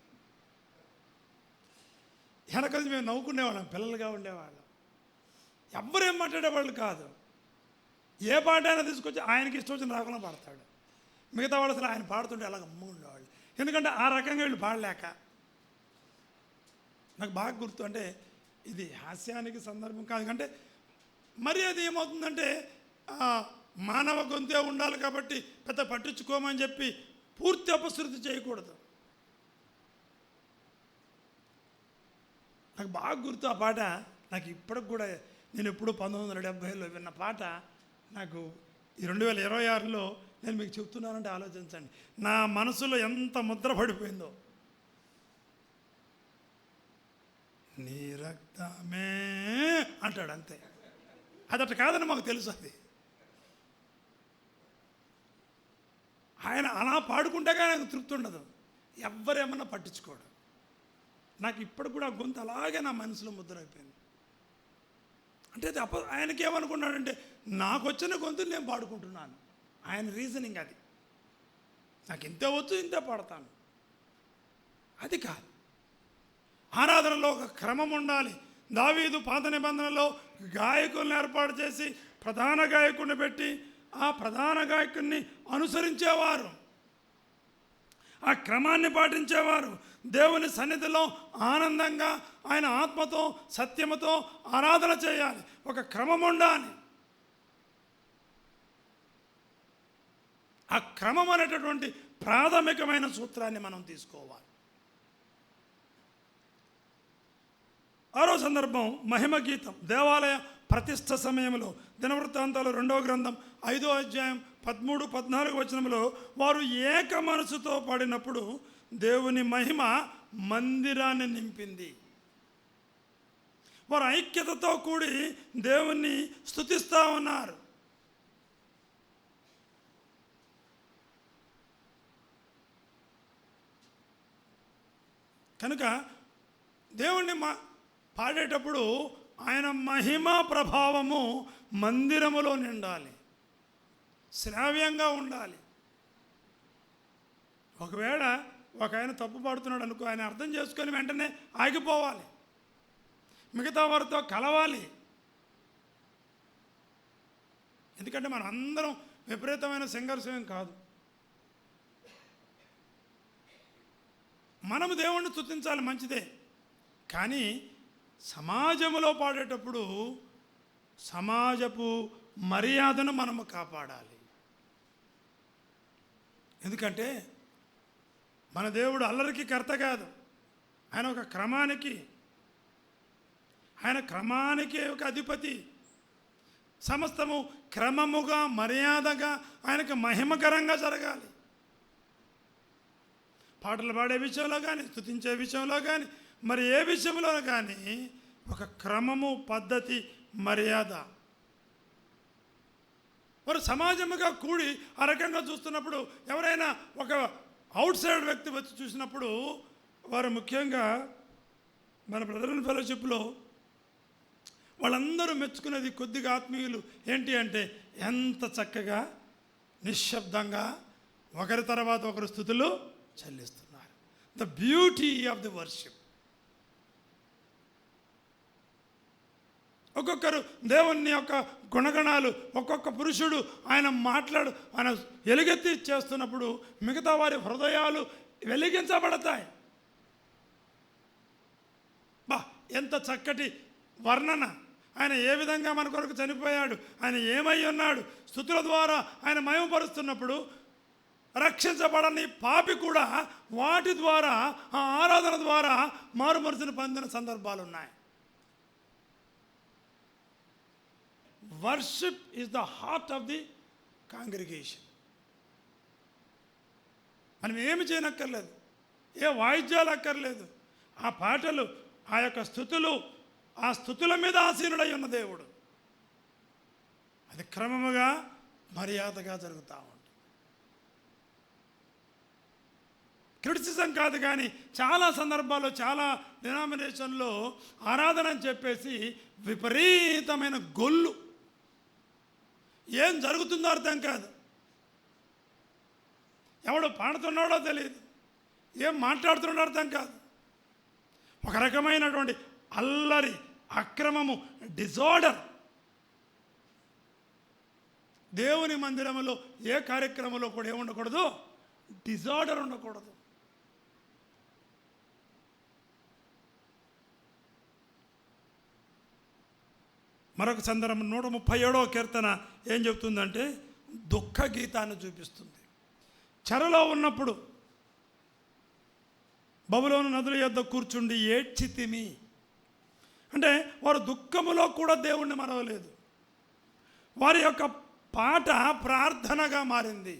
వెనకది మేము నవ్వుకునేవాళ్ళం, పిల్లలుగా ఉండేవాళ్ళం. ఎవ్వరు ఏం మాట్లాడేవాళ్ళు కాదు. ఏ పాట అయినా తీసుకొచ్చి ఆయనకి ఇష్టం వచ్చిన రాగంలో పాడతాడు. మిగతా వాళ్ళు అసలు ఆయన పాడుతుంటే అలాగ అమ్మ ఉండేవాళ్ళు. ఎందుకంటే ఆ రకంగా వీళ్ళు పాడలేక. నాకు బాగా గుర్తు, అంటే ఇది హాస్యానికి సందర్భం కాదు, అంటే మరి అది ఏమవుతుందంటే మానవ గొంతే ఉండాలి కాబట్టి పెద్ద పట్టించుకోమని చెప్పి పూర్తి అపశృతి చేయకూడదు. నాకు బాగా గుర్తు ఆ పాట. నాకు ఇప్పటికి కూడా, నేను ఎప్పుడూ 1970లో విన్న పాట నాకు ఈ 2026లో నేను మీకు చెప్తున్నానంటే ఆలోచించండి, నా మనసులో ఎంత ముద్ర పడిపోయిందో. నీ రక్తమే అంటాడు అంతే. అదట కాదని మాకు తెలుసు. అది ఆయన అలా పాడుకుంటే కానీ ఆయనకు తృప్తి ఉండదు, ఎవ్వరేమన్నా పట్టించుకోడు. నాకు ఇప్పుడు కూడా ఆ గొంతు అలాగే నా మనసులో ముద్రైపోయింది. అంటే అది ఆయనకి ఏమనుకున్నాడంటే నాకు వచ్చిన గొంతుని నేను పాడుకుంటున్నాను. ఆయన రీజనింగ్ అది. నాకు ఇంతే వచ్చు, ఇంతే పాడతాను. అది కాదు. ఆరాధనలో ఒక క్రమం ఉండాలి. దావీదు పాత నిబంధనలో గాయకులను ఏర్పాటు చేసి ప్రధాన గాయకుడిని పెట్టి ఆ ప్రధాన గాయకుడిని అనుసరించేవారు, ఆ క్రమాన్ని పాటించేవారు. దేవుని సన్నిధిలో ఆనందంగా ఆయన ఆత్మతో సత్యముతో ఆరాధన చేయాలి. ఒక క్రమం ఉండాలి. ఆ క్రమం అనేటటువంటి ప్రాథమికమైన సూత్రాన్ని మనం తీసుకోవాలి. ఆరో సందర్భం మహిమ గీతం. దేవాలయ ప్రతిష్ఠ సమయంలో దినవృత్తాంతాలు 2వ గ్రంథం 5వ అధ్యాయం 13-14 వచనంలో వారు ఏక మనసుతో పాడినప్పుడు దేవుని మహిమ మందిరాన్ని నింపింది. వారు ఐక్యతతో కూడి దేవుణ్ణి స్తుతిస్తూ ఉన్నారు. కనుక దేవుణ్ణి పాడేటప్పుడు ఆయన మహిమా ప్రభావము మందిరములో నిండాలి, శ్రావ్యంగా ఉండాలి. ఒకవేళ ఒక ఆయన తప్పు పాడుతున్నాడు అనుకో, ఆయన అర్థం చేసుకొని వెంటనే ఆగిపోవాలి, మిగతా వారితో కలవాలి. ఎందుకంటే మనం అందరం విపరీతమైన సింగర్స్ ఏం కాదు. మనము దేవుణ్ణి స్తుతించాలి, మంచిదే. కానీ సమాజంలో పాడేటప్పుడు సమాజపు మర్యాదను మనము కాపాడాలి. ఎందుకంటే మన దేవుడు అల్లరికి కర్త కాదు. ఆయన ఒక క్రమానికి ఒక అధిపతి. సమస్తము క్రమముగా మర్యాదగా ఆయనకు మహిమకరంగా జరగాలి. పాటలు పాడే విషయంలో కానీ, స్తుతించే విషయంలో కానీ, మరి ఏ విషయంలో కానీ ఒక క్రమము, పద్ధతి, మర్యాద. వారు సమాజముగా కూడి ఆ రకంగా చూస్తున్నప్పుడు ఎవరైనా ఒక అవుట్ సైడ్ వ్యక్తి వచ్చి చూసినప్పుడు వారు ముఖ్యంగా మన బ్రదర్ ఇన్ ఫెలోషిప్లో వాళ్ళందరూ మెచ్చుకునేది కొద్దిగా ఆత్మీయులు ఏంటి అంటే ఎంత చక్కగా నిశ్శబ్దంగా ఒకరి తర్వాత ఒకరు స్తుతులు చెల్లిస్తున్నారు. The beauty of the worship. ఒక్కొక్కరు దేవుని యొక్క గుణగణాలు, ఒక్కొక్క పురుషుడు ఆయన ఎలుగెత్తి చేస్తున్నప్పుడు మిగతా వారి హృదయాలు వెలిగించబడతాయి. ఎంత చక్కటి వర్ణన! ఆయన ఏ విధంగా మన కొరకు చనిపోయాడు, ఆయన ఏమై ఉన్నాడు. స్తుతుల ద్వారా ఆయన మహిమపరుస్తున్నప్పుడు రక్షించబడని పాపి కూడా వాటి ద్వారా, ఆ ఆరాధన ద్వారా మారు మనసును పొందిన సందర్భాలు ఉన్నాయి. Worship is the heart of the congregation. మనం ఏమి చేయనక్కర్లేదు, ఏ వాయిద్యాలు అక్కర్లేదు. ఆ పాటలు, ఆ యొక్క స్తుతులు, ఆ స్తుతుల మీద ఆసీనుడై ఉన్న దేవుడు. అది క్రమముగా మర్యాదగా జరుగుతూ ఉంటుంది. క్రిటిసిజం కాదు, కానీ చాలా సందర్భాల్లో చాలా డినామినేషన్లో ఆరాధన అని చెప్పేసి విపరీతమైన గొల్లు, ఏం జరుగుతుందో అర్థం కాదు, ఎవడు పాడుతున్నాడో తెలియదు, ఏం మాట్లాడుతున్నాడో అర్థం కాదు. ఒక రకమైనటువంటి అల్లరి, అక్రమము, డిజార్డర్. దేవుని మందిరంలో ఏ కార్యక్రమంలో కూడా ఏముండకూడదు, డిజార్డర్ ఉండకూడదు. మరొక సందర్భం 137వ కీర్తన ఏం చెప్తుందంటే దుఃఖ గీతాన్ని చూపిస్తుంది. చెరలో ఉన్నప్పుడు బబులోను నదుల యొద్ద కూర్చుండి ఏడ్చితిమి అంటే వారు దుఃఖములో కూడా దేవుణ్ణి మరవలేదు. వారి యొక్క పాట ప్రార్థనగా మారింది.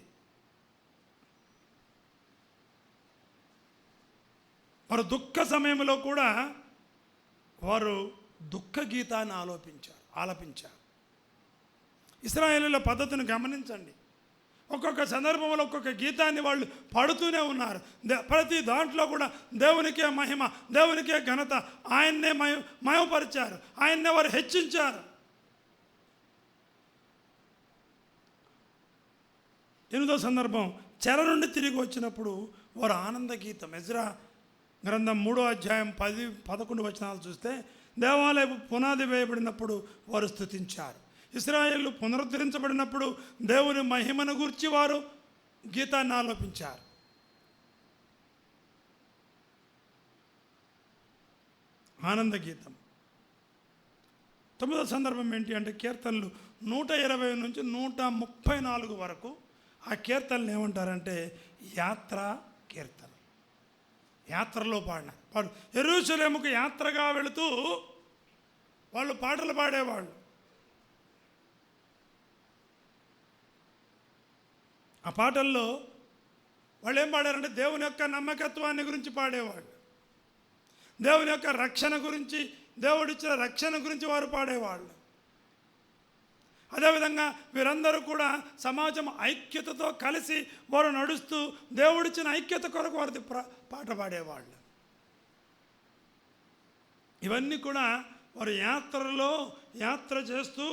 వారు దుఃఖ సమయంలో కూడా వారు దుఃఖ గీతాన్ని ఆలపించారు. ఇశ్రాయేలీయుల పద్ధతిని గమనించండి. ఒక్కొక్క సందర్భంలో ఒక్కొక్క గీతాన్ని వాళ్ళు పాడుతూనే ఉన్నారు. ప్రతి దాంట్లో కూడా దేవునికే మహిమ, దేవునికే ఘనత, ఆయన్నే మహిమపరిచారు, ఆయన్నే వారు హెచ్చించారు. 8వ సందర్భం, చెర నుండి తిరిగి వచ్చినప్పుడు వారు ఆనంద గీతం. ఎజ్రా గ్రంథం 3వ అధ్యాయం 10-11 వచనాలు చూస్తే దేవాలయపు పునాది వేయబడినప్పుడు వారు స్తుతించారు. ఇశ్రాయేలు పునరుద్ధరించబడినప్పుడు దేవుని మహిమను గూర్చి వారు గీతాన్ని ఆలోపించారు. ఆనంద గీతం. 9వ సందర్భం ఏంటి అంటే కీర్తనలు 120 నుంచి 134 వరకు. ఆ కీర్తనలు ఏమంటారంటే యాత్ర కీర్తన. యాత్రలో పాడు యెరూషలేముకు యాత్రగా వెళుతూ వాళ్ళు పాటలు పాడేవాళ్ళు. ఆ పాటల్లో వాళ్ళు ఏం పాడారంటే దేవుని యొక్క నమ్మకత్వాన్ని గురించి పాడేవాళ్ళు, దేవుని యొక్క రక్షణ గురించి, దేవుడిచ్చిన రక్షణ గురించి వారు పాడేవాళ్ళు. అదేవిధంగా వీరందరూ కూడా సమాజం ఐక్యతతో కలిసి వారు నడుస్తూ దేవుడిచ్చిన ఐక్యత కొరకు వారి పాట పాడేవాళ్ళు. ఇవన్నీ కూడా వారు యాత్ర చేస్తూ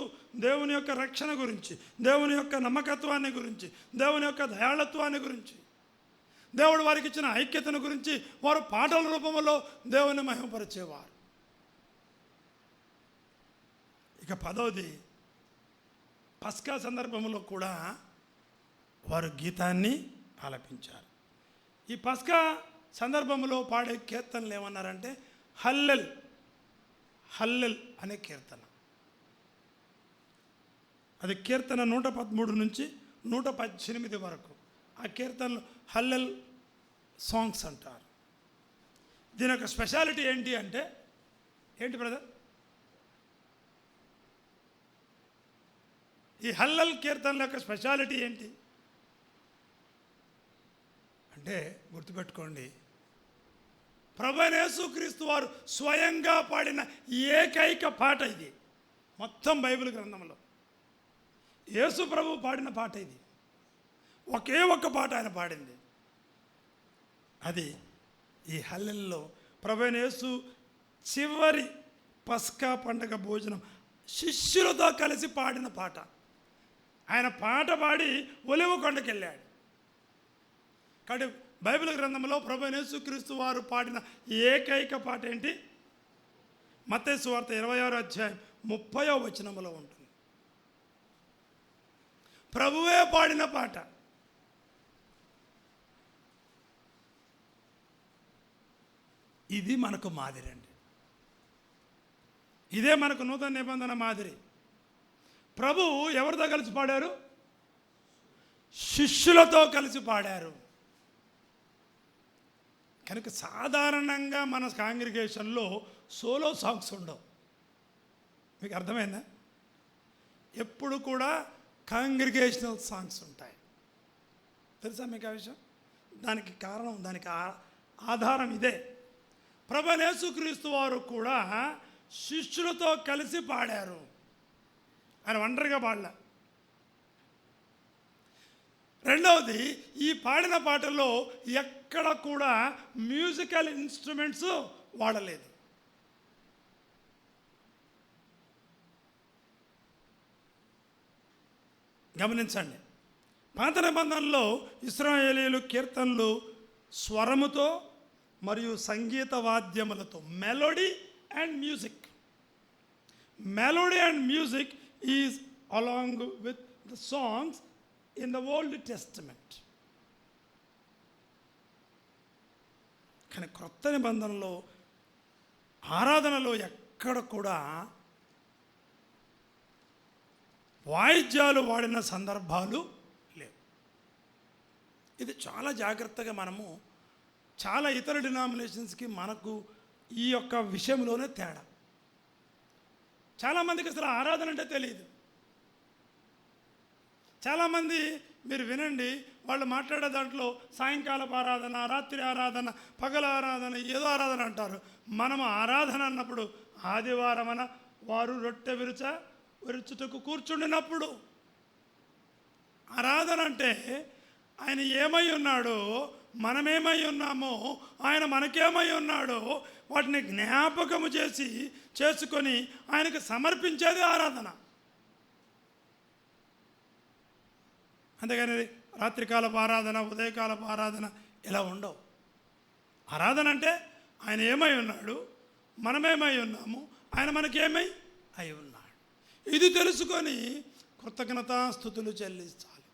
దేవుని యొక్క రక్షణ గురించి, దేవుని యొక్క నమ్మకత్వాన్ని గురించి, దేవుని యొక్క దయాళత్వాన్ని గురించి, దేవుడు వారికి ఇచ్చిన ఐక్యతను గురించి వారు పాటల రూపంలో దేవుని మహిమపరిచేవారు. ఇక 10వది పస్కా సందర్భంలో కూడా వారు గీతాన్ని ఆలపించారు. ఈ పస్కా సందర్భంలో పాడే కీర్తనలు ఏమన్నారంటే హల్లెల్ హల్లెల్ అనే కీర్తన. అది కీర్తన 113 నుంచి 118 వరకు. ఆ కీర్తనలు హల్లెల్ సాంగ్స్ అంటారు. దీని యొక్క స్పెషాలిటీ ఏంటి అంటే, ఏంటి బ్రదర్? ఈ హల్లెల్ కీర్తనల యొక్క స్పెషాలిటీ ఏంటి అంటే, గుర్తుపెట్టుకోండి, ప్రభువైన యేసుక్రీస్తు వారు స్వయంగా పాడిన ఏకైక పాట ఇది మొత్తం బైబిల్ గ్రంథంలో. యేసు ప్రభు పాడిన పాట ఇది. ఒకే ఒక్క పాట ఆయన పాడింది. అది ఈ హల్లెల్లో ప్రభువైన యేసు చివరి పస్కా పండగ భోజనం శిష్యులతో కలిసి పాడిన పాట. ఆయన పాట పాడి ఒలివ కొండకి వెళ్ళాడు. కాబట్టి బైబిల్ గ్రంథంలో ప్రభువైన యేసుక్రీస్తు వారు పాడిన ఏకైక పాట ఏంటి? మత్తయి సువార్త 26వ అధ్యాయం 30వ వచనంలో ఉంటుంది. ప్రభువే పాడిన పాట. ఇది మనకు మాదిరి అండి. ఇదే మనకు నూతన నిబంధన మాదిరి. ప్రభు ఎవరితో కలిసి పాడారు? శిష్యులతో కలిసి పాడారు. కనుక సాధారణంగా మన కాంగ్రిగేషన్లో సోలో సాంగ్స్ ఉండవు. మీకు అర్థమైందా? ఎప్పుడు కూడా కాంగ్రిగేషనల్ సాంగ్స్ ఉంటాయి. తెలుసా మీకు ఆ విషయం? దానికి కారణం, దానికి ఆధారం ఇదే. ప్రభువైన యేసుక్రీస్తు వారు కూడా శిష్యులతో కలిసి పాడారు. ఆయన ఒంటరిగా పాడలే. రెండవది, ఈ పాడిన పాటల్లో ఎక్కడ కూడా మ్యూజికల్ ఇన్స్ట్రుమెంట్స్ వాడలేదు. గమనించండి, పాత నిబంధనలో ఇశ్రాయేలీయులు కీర్తనలు స్వరముతో మరియు సంగీత వాద్యములతో, melody and music. Melody and music is along with the songs in the Old Testament. కానీ క్రొత్త నిబంధనలో ఆరాధనలో ఎక్కడ కూడా వాయిద్యాలు వాడిన సందర్భాలు లేవు. ఇది చాలా జాగ్రత్తగా మనము, చాలా ఇతర డినామినేషన్స్కి మనకు ఈ యొక్క విషయంలోనే తేడా. చాలామందికి అసలు ఆరాధన అంటే తెలియదు. చాలామంది మీరు వినండి, వాళ్ళు మాట్లాడే దాంట్లో సాయంకాలపు ఆరాధన, రాత్రి ఆరాధన, పగల ఆరాధన, ఏదో ఆరాధన అంటారు. మనము ఆరాధన అన్నప్పుడు ఆదివారమన వారు రొట్టె విరుచుటకు కూర్చుండినప్పుడు ఆరాధన అంటే ఆయన ఏమై ఉన్నాడో, మనమేమై ఉన్నామో, ఆయన మనకేమై ఉన్నాడో వాటిని జ్ఞాపకము చేసుకొని ఆయనకు సమర్పించేది ఆరాధన. అంతేగాని రాత్రికాలపు ఆరాధన, ఉదయకాలపు ఆరాధన ఇలా ఉండవు. ఆరాధన అంటే ఆయన ఏమై ఉన్నాడు, మనమేమై ఉన్నాము, ఆయన మనకేమై అయి ఉన్నాడు. ఇది తెలుసుకొని కృతజ్ఞతాస్తుతులు చెల్లించాలి.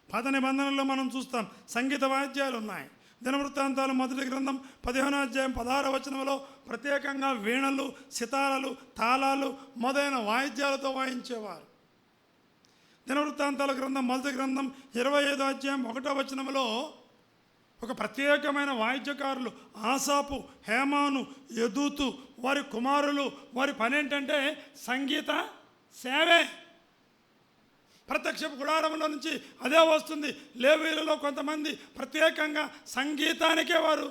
పాత నిబంధనల్లో మనం చూస్తాం, సంగీత వాయిద్యాలు ఉన్నాయి. దినవృత్తాంతాలు 1 గ్రంథం 15వ అధ్యాయం 16వ వచనంలో ప్రత్యేకంగా వీణలు, సితారాలు, తాళాలు మొదలైన వాయిద్యాలతో వాయించేవారు. దినవృత్తాంతాల గ్రంథం 1 గ్రంథం 25వ అధ్యాయం 1వ వచనంలో ఒక ప్రత్యేకమైన వాయిద్యకారులు ఆసాపు, హేమాను, యదూతు వారి కుమారులు, వారి పని ఏంటంటే సంగీత సేవే. ప్రత్యక్ష గుడారంలో నుంచి అదే వస్తుంది. లేవీయులలో కొంతమంది ప్రత్యేకంగా సంగీతానికే వారు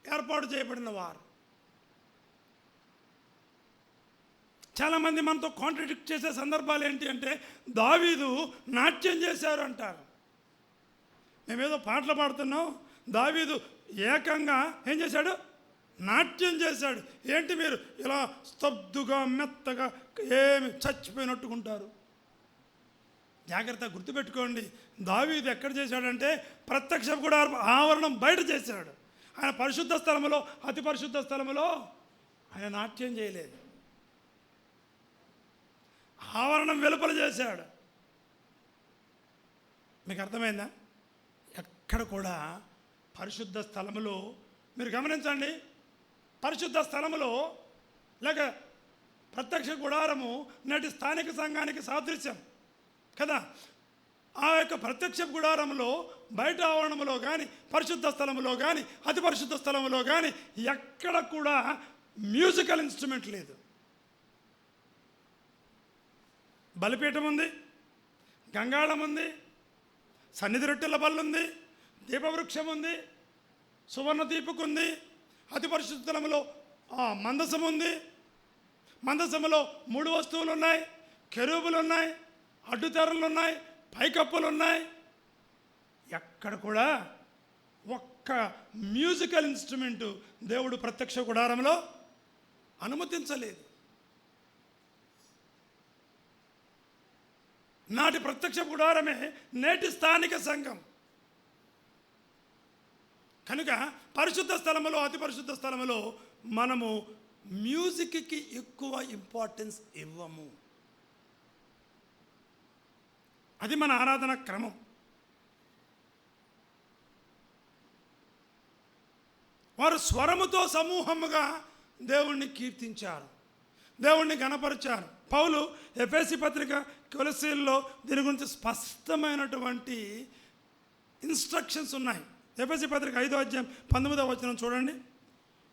ఏర్పాటు చేయబడిన వారు. చాలామంది మనతో కాంట్రడిక్ట్ చేసే సందర్భాలు ఏంటి అంటే, దావీదు నాట్యం చేశారు అంటారు. మేమేదో పాటలు పాడుతున్నాం, దావీదు ఏకంగా ఏం చేశాడు? నాట్యం చేశాడు. ఏంటి మీరు ఇలా స్తబ్దుగా మెత్తగా ఏమి చచ్చిపోయినట్టుకుంటారు? జాగ్రత్త గుర్తుపెట్టుకోండి, దావీదు ఎక్కడ చేశాడంటే ప్రత్యక్ష గుడారం ఆవరణం బయట చేశాడు. ఆయన పరిశుద్ధ స్థలములో, అతి పరిశుద్ధ స్థలములో ఆయన నాట్యం చేయలేదు. ఆవరణం వెలుపల చేశాడు. మీకు అర్థమైందా? ఎక్కడ కూడా పరిశుద్ధ స్థలములో మీరు గమనించండి, పరిశుద్ధ స్థలములో లేక ప్రత్యక్ష గుడారము నేటి స్థానిక సంఘానికి సాదృశ్యం కదా. ఆ యొక్క ప్రత్యక్ష గుడారంలో బయట ఆవరణములో కానీ, పరిశుద్ధ స్థలములో కానీ, అతి పరిశుద్ధ స్థలములో కానీ ఎక్కడ కూడా మ్యూజికల్ ఇన్స్ట్రుమెంట్ లేదు. బలిపీఠం ఉంది, గంగాళం ఉంది, సన్నిధి రొట్టెల బల్ల ఉంది, దీపవృక్షం ఉంది, సువర్ణ దీపకు ఉంది, అతి పరిశుద్ధ స్థలములో మందసం ఉంది. మందసములో 3 వస్తువులు ఉన్నాయి, కెరూబులు ఉన్నాయి, అడ్డుతెరలు ఉన్నాయి, పైకప్పులు ఉన్నాయి. ఎక్కడ కూడా ఒక్క మ్యూజికల్ ఇన్స్ట్రుమెంటు దేవుడు ప్రత్యక్ష గుడారంలో అనుమతించలేదు. నాటి ప్రత్యక్ష గుడారమే నేటి స్థానిక సంఘం. కనుక పరిశుద్ధ స్థలములో, అతి పరిశుద్ధ స్థలములో మనము మ్యూజిక్కి ఎక్కువ ఇంపార్టెన్స్ ఇవ్వము. అది మన ఆరాధన క్రమం. వారు స్వరముతో సమూహముగా దేవుణ్ణి కీర్తించారు, దేవుణ్ణి గణపరిచారు. పౌలు ఎఫెసీ పత్రిక కొలస్సీల్లో దీని గురించి స్పష్టమైనటువంటి ఇన్స్ట్రక్షన్స్ ఉన్నాయి. ఎఫెసీ పత్రిక 5వ అధ్యాయం 19వ వచనం చూడండి.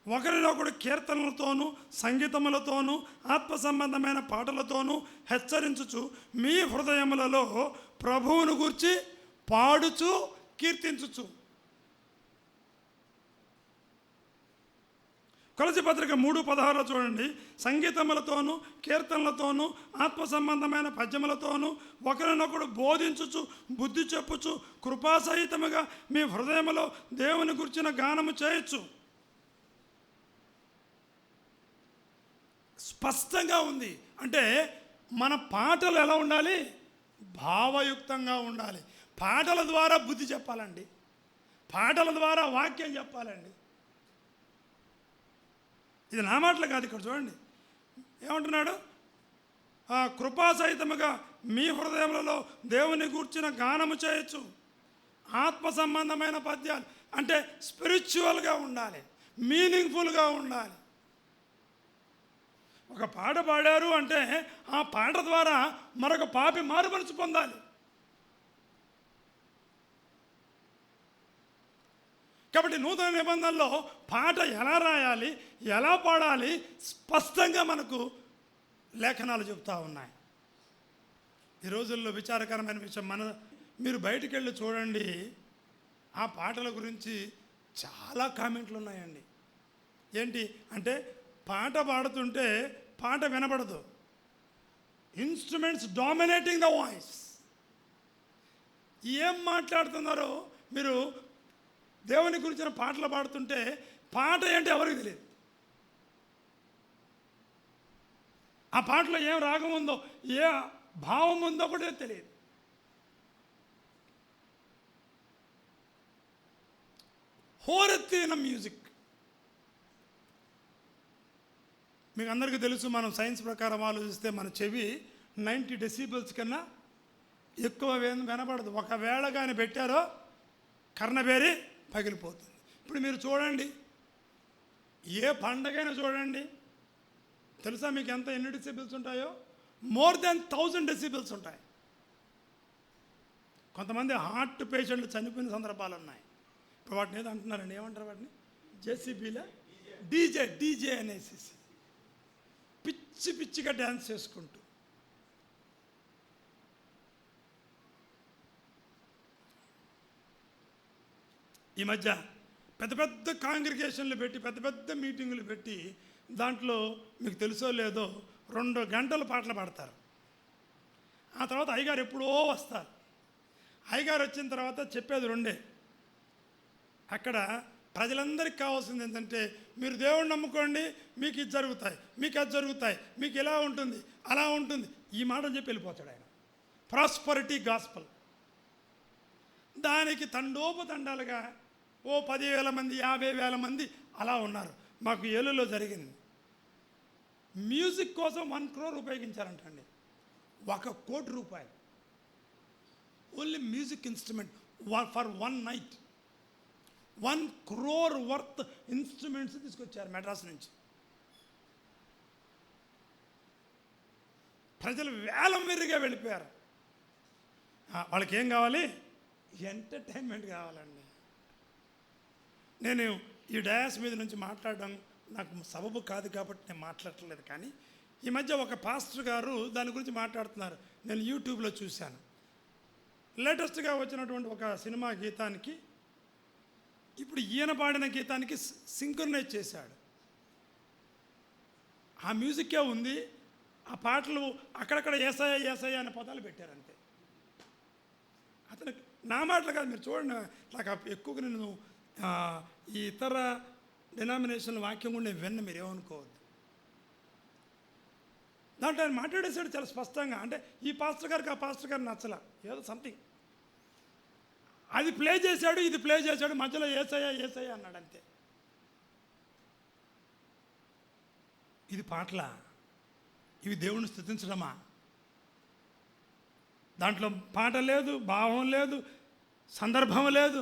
ఒకరినొకడు కీర్తనలతోనూ సంగీతములతోనూ ఆత్మ సంబంధమైన పాటలతోనూ హెచ్చరించుచు మీ హృదయములలో ప్రభువును గూర్చి పాడుచు కీర్తించుచు. కొలస్సీ పత్రిక 3:16 చూడండి. సంగీతములతోనూ కీర్తనలతోనూ ఆత్మ సంబంధమైన పద్యములతోనూ ఒకరినొకడు బోధించుచు బుద్ధి చెప్పుచు కృపాసహితముగా మీ హృదయములో దేవుని గురించిన గానము చేయొచ్చు. స్పష్టంగా ఉంది. అంటే మన పాటలు ఎలా ఉండాలి? భావయుక్తంగా ఉండాలి. పాటల ద్వారా బుద్ధి చెప్పాలండి, పాటల ద్వారా వాక్యం చెప్పాలండి. ఇది నా మాటలు కాదు. ఇక్కడ చూడండి ఏమంటున్నాడు? కృపాసహితముగా మీ హృదయములలో దేవుని గూర్చిన గానము చేయొచ్చు. ఆత్మ సంబంధమైన పద్యాలు అంటే స్పిరిచువల్గా ఉండాలి, మీనింగ్ఫుల్గా ఉండాలి. ఒక పాట పాడారు అంటే ఆ పాట ద్వారా మరొక పాపి మారుమనసు పొందాలి. కాబట్టి నూతన నిబంధనలో పాట ఎలా రాయాలి, ఎలా పాడాలి స్పష్టంగా మనకు లేఖనాలు చెబుతూ ఉన్నాయి. ఈ రోజుల్లో విచారకరమైన విషయం, మీరు బయటికి వెళ్ళి చూడండి, ఆ పాటల గురించి చాలా కామెంట్లు ఉన్నాయండి. ఏంటి అంటే పాట పాడుతుంటే పాట వినబడదు, ఇన్స్ట్రుమెంట్స్ డామినేటింగ్ ద వాయిస్. ఏం మాట్లాడుతున్నారో మీరు దేవుని గురించిన పాటలు పాడుతుంటే పాట ఏంటి ఎవరికి తెలియదు. ఆ పాటలో ఏం రాగం ఉందో, ఏ భావం ఉందో కూడా తెలియదు. హోరెత్తిన మ్యూజిక్. మీకు అందరికీ తెలుసు, మనం సైన్స్ ప్రకారం ఆలోచిస్తే మన చెవి 90 డెసిబెల్స్ కన్నా ఎక్కువ వినపడదు. ఒకవేళ కానీ పెట్టారో కర్ణబేరి పగిలిపోతుంది. ఇప్పుడు మీరు చూడండి, ఏ పండగైనా చూడండి, తెలుసా మీకు ఎన్ని డెసిబెల్స్ ఉంటాయో? మోర్ దెన్ 1000 డెసిబెల్స్ ఉంటాయి. కొంతమంది హార్ట్ పేషెంట్లు చనిపోయిన సందర్భాలు ఉన్నాయి. ఇప్పుడు వాటిని ఏదో అంటున్నారండి, ఏమంటారు వాటిని? జేసీబీలో డీజే అనేసి పిచ్చిగా డ్యాన్స్ చేసుకుంటూ. ఈ మధ్య పెద్ద కాంగ్రిగేషన్లు పెట్టి పెద్ద మీటింగులు పెట్టి దాంట్లో మీకు తెలుసో లేదో 2 గంటలు పాటలు పాడతారు. ఆ తర్వాత అయ్యగారు ఎప్పుడో వస్తారు. అయ్యగారు వచ్చిన తర్వాత చెప్పేది 2. అక్కడ ప్రజలందరికీ కావాల్సింది ఏంటంటే, మీరు దేవుణ్ణి నమ్ముకోండి, మీకు ఇది జరుగుతాయి, మీకు అది జరుగుతాయి, మీకు ఇలా ఉంటుంది, అలా ఉంటుంది, ఈ మాటలు చెప్పి వెళ్ళిపోతాడు ఆయన. Prosperity gospel. దానికి తండోపతండాలుగా 10,000 మంది 50,000 మంది అలా ఉన్నారు. మాకు ఏలులో జరిగింది. మ్యూజిక్ కోసం 1 crore ఉపయోగించారంటండి. 1 కోటి రూపాయలు only music instrument for 1 night. 1 crore worth instruments తీసుకొచ్చారు మెడ్రాస్ నుంచి. ప్రజలు వేలం వెర్రిగా వెళ్ళిపోయారు. వాళ్ళకి ఏం కావాలి? ఎంటర్టైన్మెంట్ కావాలండి. నేను ఈ డయాస్ మీద నుంచి మాట్లాడడం నాకు సబబు కాదు కాబట్టి నేను మాట్లాడట్లేదు. కానీ ఈ మధ్య ఒక పాస్టర్ గారు దాని గురించి మాట్లాడుతున్నారు. నేను యూట్యూబ్లో చూశాను. లేటెస్ట్గా వచ్చినటువంటి ఒక సినిమా గీతానికి ఇప్పుడు ఈయన పాడిన గీతానికి సింక్రనైజ్ చేశాడు. ఆ మ్యూజిక్కే ఉంది, ఆ పాటలు అక్కడక్కడ ఏసయ్య అనే పదాలు పెట్టారంతే. అతనికి నా మాటలు కాదు, మీరు చూడండి, నాకు ఎక్కువగా నేను ఈ ఇతర డినామినేషన్ వాక్యం కూడా నేను విన్న, మీరు ఏమనుకోవద్దు. దాంట్లో ఆయన మాట్లాడేసాడు చాలా స్పష్టంగా. అంటే ఈ పాస్టర్ గారికి ఆ పాస్టర్ గారికి నచ్చల, ఏదో సంథింగ్ అది ప్లే చేశాడు, ఇది ప్లే చేశాడు, మధ్యలో ఏసయ్య అన్నాడు అంతే. ఇది పాటల? ఇవి దేవుణ్ణి స్తుతించడమా? దాంట్లో పాట లేదు, భావం లేదు, సందర్భం లేదు,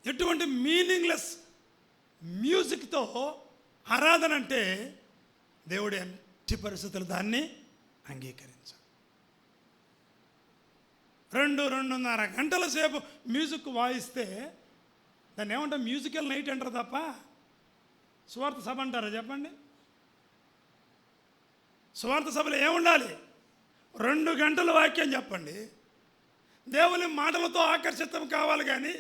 ఎటువంటి మీనింగ్లెస్ మ్యూజిక్తో ఆరాధన అంటే దేవుడు ఎట్టి పరిస్థితులు దాన్ని అంగీకరించాడు. 2-2.5 గంటల సేపు మ్యూజిక్ వాయిస్తే దాన్ని ఏమంటారు? మ్యూజికల్ నైట్ అంటారు తప్ప సువార్త సభ అంటారా చెప్పండి? సువార్త సభలో ఏముండాలి? 2 గంటల వాక్యం చెప్పండి. దేవుని మాటలతో ఆకర్షితం కావాలి, కానీ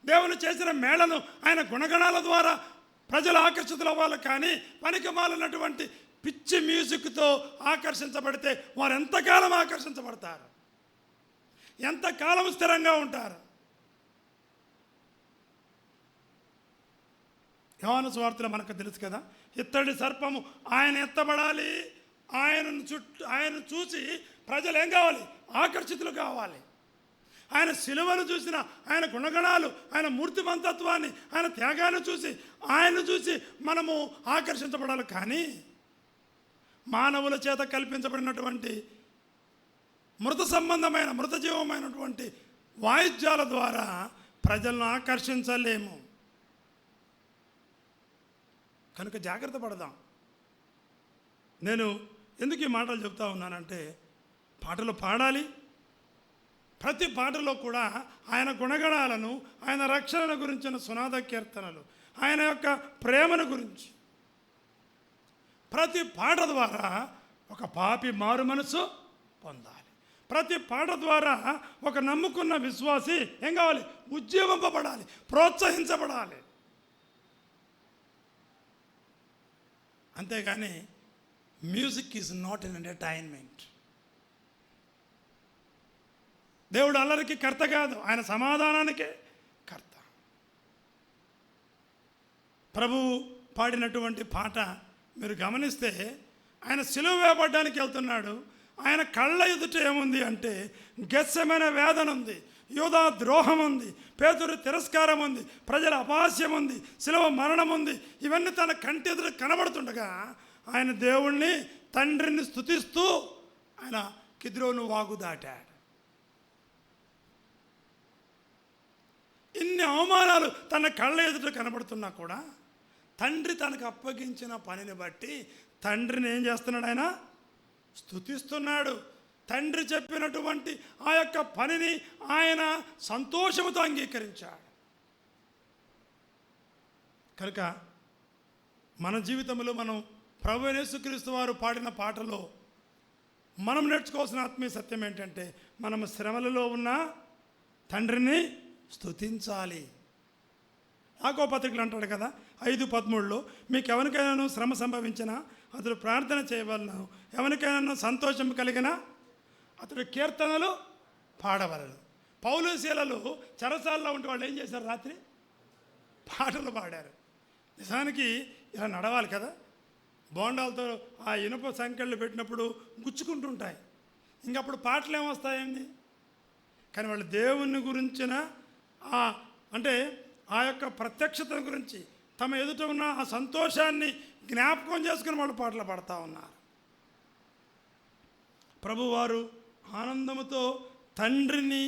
దేవుని చేసిన మేళను ఆయన గుణగణాల ద్వారా ప్రజలు ఆకర్షితులు అవ్వాలి. కానీ పనికి మాలినటువంటి పిచ్చి మ్యూజిక్తో ఆకర్షించబడితే వారు ఎంతకాలం ఆకర్షించబడతారు? ఎంతకాలం స్థిరంగా ఉంటారు? యోహాను సువార్తలో మనకు తెలుసు కదా, ఇత్తడి సర్పము ఆయన ఎత్తబడాలి, ఆయన చూసి ప్రజలు ఏం కావాలి? ఆకర్షితులు కావాలి. ఆయన శిలువను చూసిన ఆయన గుణగణాలు, ఆయన మూర్తిమంతత్వాన్ని, ఆయన త్యాగాన్ని చూసి ఆయన చూసి మనము ఆకర్షించబడాలి. కానీ మానవుల చేత కల్పించబడినటువంటి మృత సంబంధమైన మృత జీవమైనటువంటి వాయిద్యాల ద్వారా ప్రజలను ఆకర్షించలేము. కనుక జాగ్రత్త పడదాం. నేను ఎందుకు ఈ మాటలు చెప్తా ఉన్నానంటే, పాటలు పాడాలి. ప్రతి పాటలో కూడా ఆయన గుణగణాలను, ఆయన రక్షణను గురించిన సునాద కీర్తనలు, ఆయన యొక్క ప్రేమను గురించి ప్రతి పాట ద్వారా ఒక పాపి మారు మనసు పొందాలి. ప్రతి పాట ద్వారా ఒక నమ్ముకున్న విశ్వాసి ఏం కావాలి? ఉజ్జీవింపబడాలి, ప్రోత్సహించబడాలి. అంతేగాని music is not an entertainment. దేవుడు అల్లరికి కర్త కాదు, ఆయన సమాధానానికే కర్త. ప్రభువు పాడినటువంటి పాట మీరు గమనిస్తే, ఆయన సిలువ వేయబడ్డానికి వెళ్తున్నాడు. ఆయన కళ్ళ ఎదుట ఏముంది అంటే గెస్సెమనే వేదన ఉంది, యూదా ద్రోహం ఉంది, పేతురు తిరస్కారం ఉంది, ప్రజల అపహాస్యం ఉంది, శిలువ మరణం ఉంది. ఇవన్నీ తన కంటి ఎదురు కనబడుతుండగా ఆయన దేవుణ్ణి, తండ్రిని స్తుతిస్తూ ఆయన కిద్రోను వాగు దాటాడు. ఇన్ని అవమానాలు తన కళ్ళ ఎదుట కనబడుతున్నా కూడా తండ్రి తనకు అప్పగించిన పనిని బట్టి తండ్రిని ఏం చేస్తున్నాడు? ఆయన స్తుతిస్తున్నాడు. తండ్రి చెప్పినటువంటి ఆ యొక్క పనిని ఆయన సంతోషంతో అంగీకరించాడు. కనుక మన జీవితంలో మనం ప్రభువైన యేసుక్రీస్తు వారు పాడిన పాటలో మనం నేర్చుకోవాల్సిన ఆత్మీయ సత్యం ఏంటంటే, మనం శ్రమలలో ఉన్న తండ్రిని స్తుతించాలి. యాకోబు పత్రికలు అంటాడు కదా 5:13, మీకు ఎవరికైనా శ్రమ సంభవించినా అతడు ప్రార్థన చేయవలను, ఎవరికైనా సంతోషం కలిగినా అతడు కీర్తనలు పాడవలను. పౌలు శీలలు చెరసాల్లో ఉంటే వాళ్ళు ఏం చేశారు? రాత్రి పాటలు పాడారు. నిజానికి ఇలా నడవాలి కదా, బోండాలతో ఆ ఇనుప సంకెళ్ళు పెట్టినప్పుడు గుచ్చుకుంటుంటాయి, ఇంకప్పుడు పాటలు ఏమొస్తాయండి? కానీ వాళ్ళు దేవుని గురించిన అంటే ఆ యొక్క ప్రత్యక్షత గురించి, తమ ఎదుట ఉన్న ఆ సంతోషాన్ని జ్ఞాపకం చేసుకుని వాళ్ళు పాటలు పాడుతూ ఉన్నారు. ప్రభువారు ఆనందముతో తండ్రిని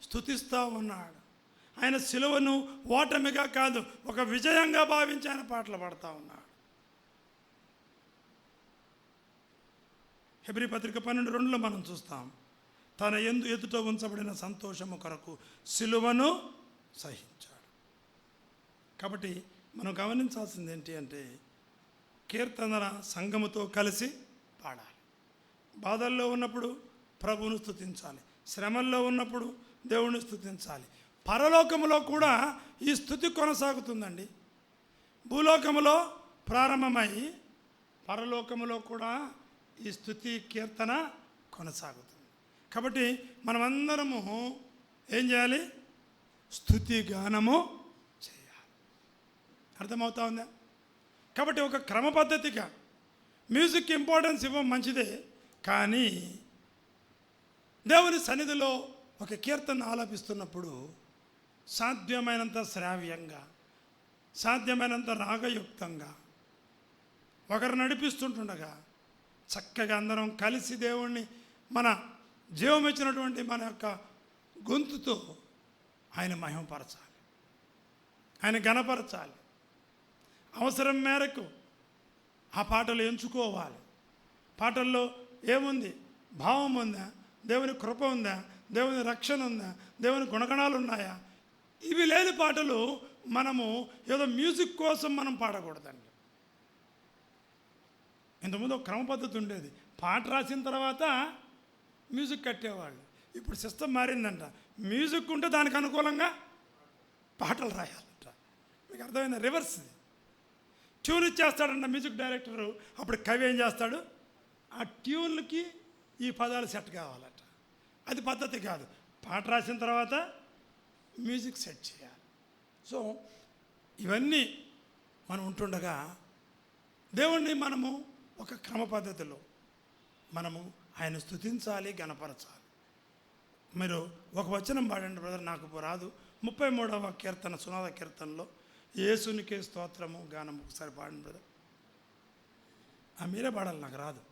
స్తుతిస్తూ ఉన్నాడు. ఆయన సిలువను ఓటమిగా కాదు, ఒక విజయంగా భావించి ఆయన పాటలు పాడుతూ ఉన్నాడు. హెబ్రీ పత్రిక 12:2 మనం చూస్తాం, తన ఎదుట ఉంచబడిన సంతోషము కొరకు సిలువను సహించాడు. కాబట్టి మనం గమనించాల్సింది ఏంటి అంటే, కీర్తనల సంఘముతో కలిసి పాడాలి. బాధల్లో ఉన్నప్పుడు ప్రభువును స్తుతించాలి, శ్రమల్లో ఉన్నప్పుడు దేవుణ్ణి స్తుతించాలి. పరలోకములో కూడా ఈ స్తుతి కొనసాగుతుందండి. భూలోకములో ప్రారంభమై పరలోకములో కూడా ఈ స్తుతి కీర్తన కొనసాగుతుంది. కాబట్టి మనమందరము ఏం చేయాలి? స్తుతి గానము చేయాలి. అర్థమవుతా ఉందా? కాబట్టి ఒక క్రమ పద్ధతిగా మ్యూజిక్ ఇంపార్టెన్స్ ఇవ్వడం మంచిదే, కానీ దేవుని సన్నిధిలో ఒక కీర్తన ఆలపిస్తున్నప్పుడు సాధ్యమైనంత శ్రావ్యంగా, సాధ్యమైనంత రాగయుక్తంగా ఒకరు నడిపిస్తుంటుండగా చక్కగా అందరం కలిసి దేవుణ్ణి మన జీవం ఇచ్చినటువంటి మన యొక్క గొంతుతో ఆయన మహిమపరచాలి, ఆయన ఘనపరచాలి. అవసరం మేరకు ఆ పాటలు ఎంచుకోవాలి. పాటల్లో ఏముంది? భావం ఉందా? దేవుని కృప ఉందా? దేవుని రక్షణ ఉందా? దేవుని గుణగణాలు ఉన్నాయా? ఇవి లేని పాటలు మనము ఏదో మ్యూజిక్ కోసం మనం పాడకూడదండి. ఇంతకుముందు ఒక క్రమ పద్ధతి ఉండేది, పాట రాసిన తర్వాత మ్యూజిక్ కట్టేవాళ్ళు. ఇప్పుడు సిస్టమ్ మారిందంట, మ్యూజిక్ ఉంటే దానికి అనుకూలంగా పాటలు రాయాలంట. మీకు అర్థమైందా? రివర్స్. ట్యూన్ ఇచ్చేస్తాడంట మ్యూజిక్ డైరెక్టరు, అప్పుడు కవి ఏం చేస్తాడు? ఆ ట్యూన్లకి ఈ పదాలు సెట్ కావాలట. అది పద్ధతి కాదు. పాట రాసిన తర్వాత మ్యూజిక్ సెట్ చేయాలి. సో ఇవన్నీ మనం ఉంటుండగా దేవుణ్ణి మనము ఒక క్రమ పద్ధతిలో మనము ఆయన స్తుతించాలి, గణపరచాలి. మీరు ఒక వచనం పాడండి బ్రదర్, నాకు రాదు. 33వ కీర్తన, సునాద కీర్తనలో యేసునికే స్తోత్రము గానం ఒకసారి పాడండి బ్రదర్. మీరే పాడాలి, నాకు రాదు.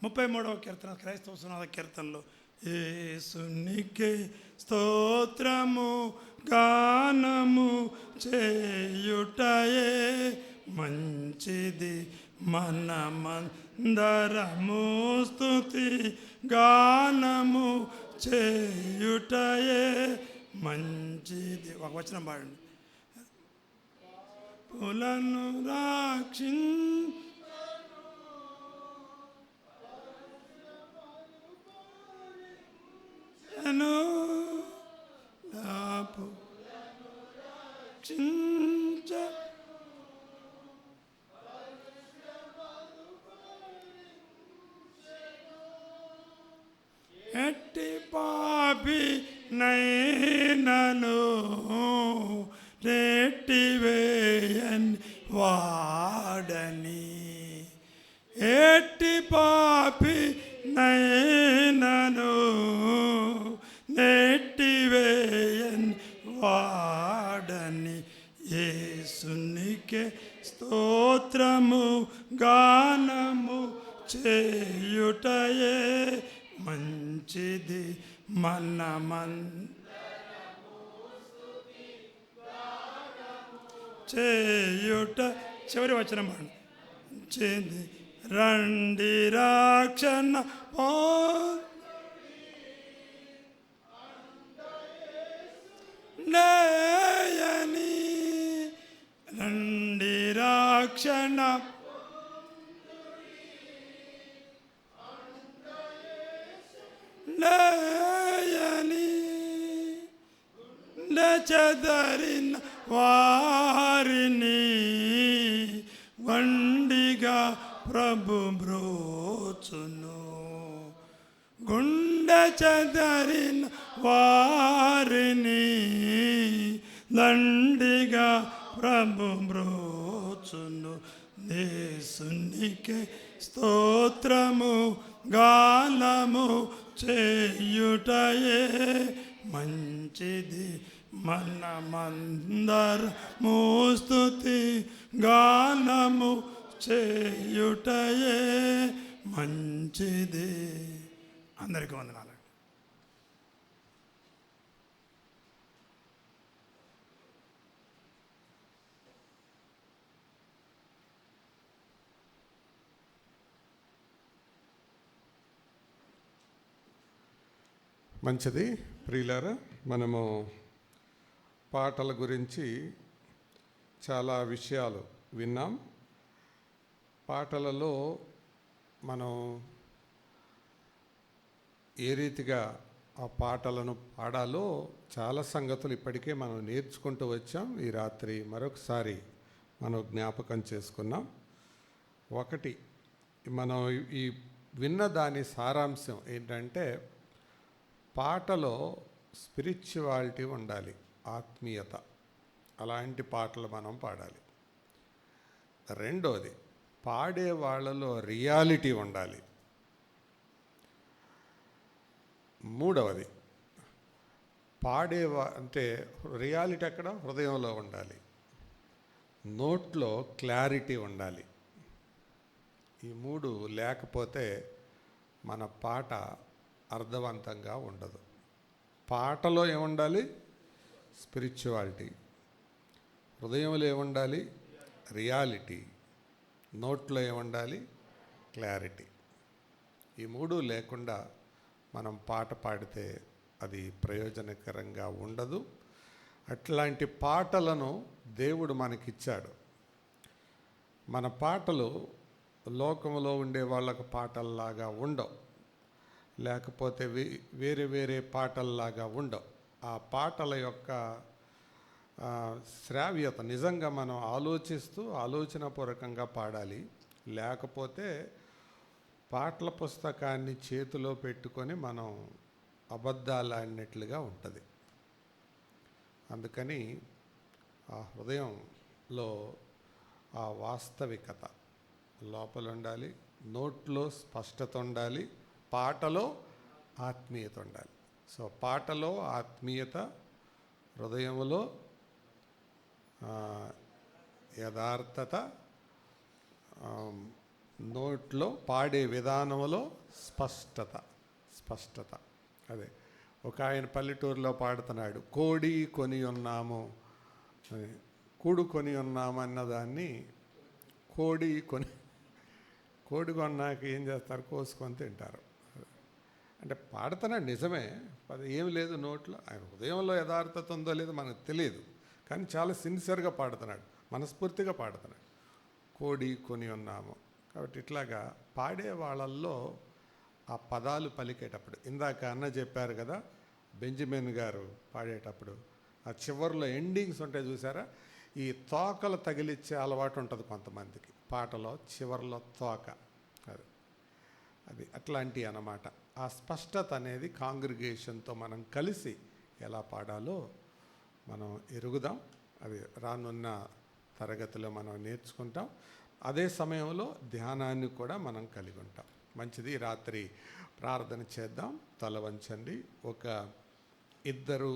33వ కీర్తన క్రైస్తవ సునాద కీర్తనలో యేసునికే స్తోత్రము గానము చేయుటయే మంచిది, మనమందరము స్తుతి గానము చేయుటయే మంచిది. ఒక వచనం పాడండి. పులను రాక్షించను లాపు చించ ఎట్టి పాపి నైనను రెట్టివేయని వాడని, ఎట్టి పాపి నైనను మంచిది మన చేయుట. చివరి వచనం మంచిది రండి రక్షణ నేయని రండి రక్షణ నేయని చెదరిన వారిని వండిగా ప్రభు బ్రోచును. గుండె చెదరిన వారిని దండిగా ప్రభు బ్రోచును. దేశునికి స్తోత్రము గానము చేయుటయే మంచిది మనమందరము స్తుతి గానము చేయుటయే మంచిది. అందరికీ వందనాలు. మంచిది ప్రియులారా, మనము పాటల గురించి చాలా విషయాలు విన్నాం. పాటలలో మనం ఏ రీతిగా ఆ పాటలను పాడాలో చాలా సంగతులు ఇప్పటికే మనం నేర్చుకుంటూ వచ్చాం. ఈ రాత్రి మరొకసారి మనం జ్ఞాపకం చేసుకున్నాం. ఒకటి, మనం ఈ విన్న దాని సారాంశం ఏంటంటే, పాటలో స్పిరిచువాలిటీ ఉండాలి, ఆత్మీయత. అలాంటి పాటలు మనం పాడాలి. రెండోది, పాడే వాళ్ళలో రియాలిటీ ఉండాలి. మూడవది, అంటే రియాలిటీ ఎక్కడ? హృదయంలో ఉండాలి. నోట్లో క్లారిటీ ఉండాలి. ఈ మూడు లేకపోతే మన పాట అర్థవంతంగా ఉండదు. పాటలో ఏముండాలి? స్పిరిచువాలిటీ. హృదయంలో ఏముండాలి? రియాలిటీ. నోట్లో ఏముండాలి? క్లారిటీ. ఈ మూడు లేకుండా మనం పాట పాడితే అది ప్రయోజనకరంగా ఉండదు. అట్లాంటి పాటలను దేవుడు మనకిచ్చాడు. మన పాటలు లోకంలో ఉండే వాళ్ళకు పాటల్లాగా ఉండవు, లేకపోతే వేరే వేరే పాటల్లాగా ఉండవు. ఆ పాటల యొక్క శ్రావ్యత నిజంగా మనం ఆలోచిస్తూ ఆలోచనపూర్వకంగా పాడాలి. లేకపోతే పాటల పుస్తకాన్ని చేతిలో పెట్టుకొని మనం అబద్ధాలు ఆడినట్లుగా ఉంటుంది. అందుకని ఆ హృదయంలో ఆ వాస్తవికత లోపల ఉండాలి, నోట్లో స్పష్టత ఉండాలి, పాటలో ఆత్మీయత ఉండాలి. సో పాటలో ఆత్మీయత, హృదయంలో యథార్థత, నోట్లో పాడే విధానంలో స్పష్టత. అదే ఒక ఆయన పల్లెటూరులో పాడుతున్నాడు, కోడి కొని ఉన్నాము, కూడు కొని ఉన్నాము అన్నదాన్ని కోడి కొన్నాక ఏం చేస్తారు? కోసుకొని తింటారు. అంటే పాడుతున్నాడు నిజమే, అది ఏమి లేదు నోట్లో. ఆయన హృదయంలో యథార్థత ఉందో లేదో మనకు తెలియదు, కానీ చాలా సిన్సియర్గా పాడుతున్నాడు, మనస్ఫూర్తిగా పాడుతున్నాడు. కోడి కొని ఉన్నాము. కాబట్టి ఇట్లాగా పాడే వాళ్ళల్లో ఆ పదాలు పలికేటప్పుడు, ఇందాక అన్న చెప్పారు కదా, బెంజమిన్ గారు పాడేటప్పుడు ఆ చివరిలో ఎండింగ్స్ ఉంటాయి చూసారా? ఈ తోకలు తగిలిచ్చే అలవాటు ఉంటుంది కొంతమందికి పాటలో, చివరిలో తోక. అది అట్లాంటి అన్నమాట. ఆ స్పష్టత అనేది కాంగ్రిగేషన్తో మనం కలిసి ఎలా పాడాలో మనం ఎరుగుదాం. అది రానున్న తరగతిలో మనం నేర్చుకుంటాం. అదే సమయంలో ధ్యానాన్ని కూడా మనం కలిగి ఉంటాం. మంచిది, రాత్రి ప్రార్థన చేద్దాం. తల వంచండి. ఒక ఇద్దరు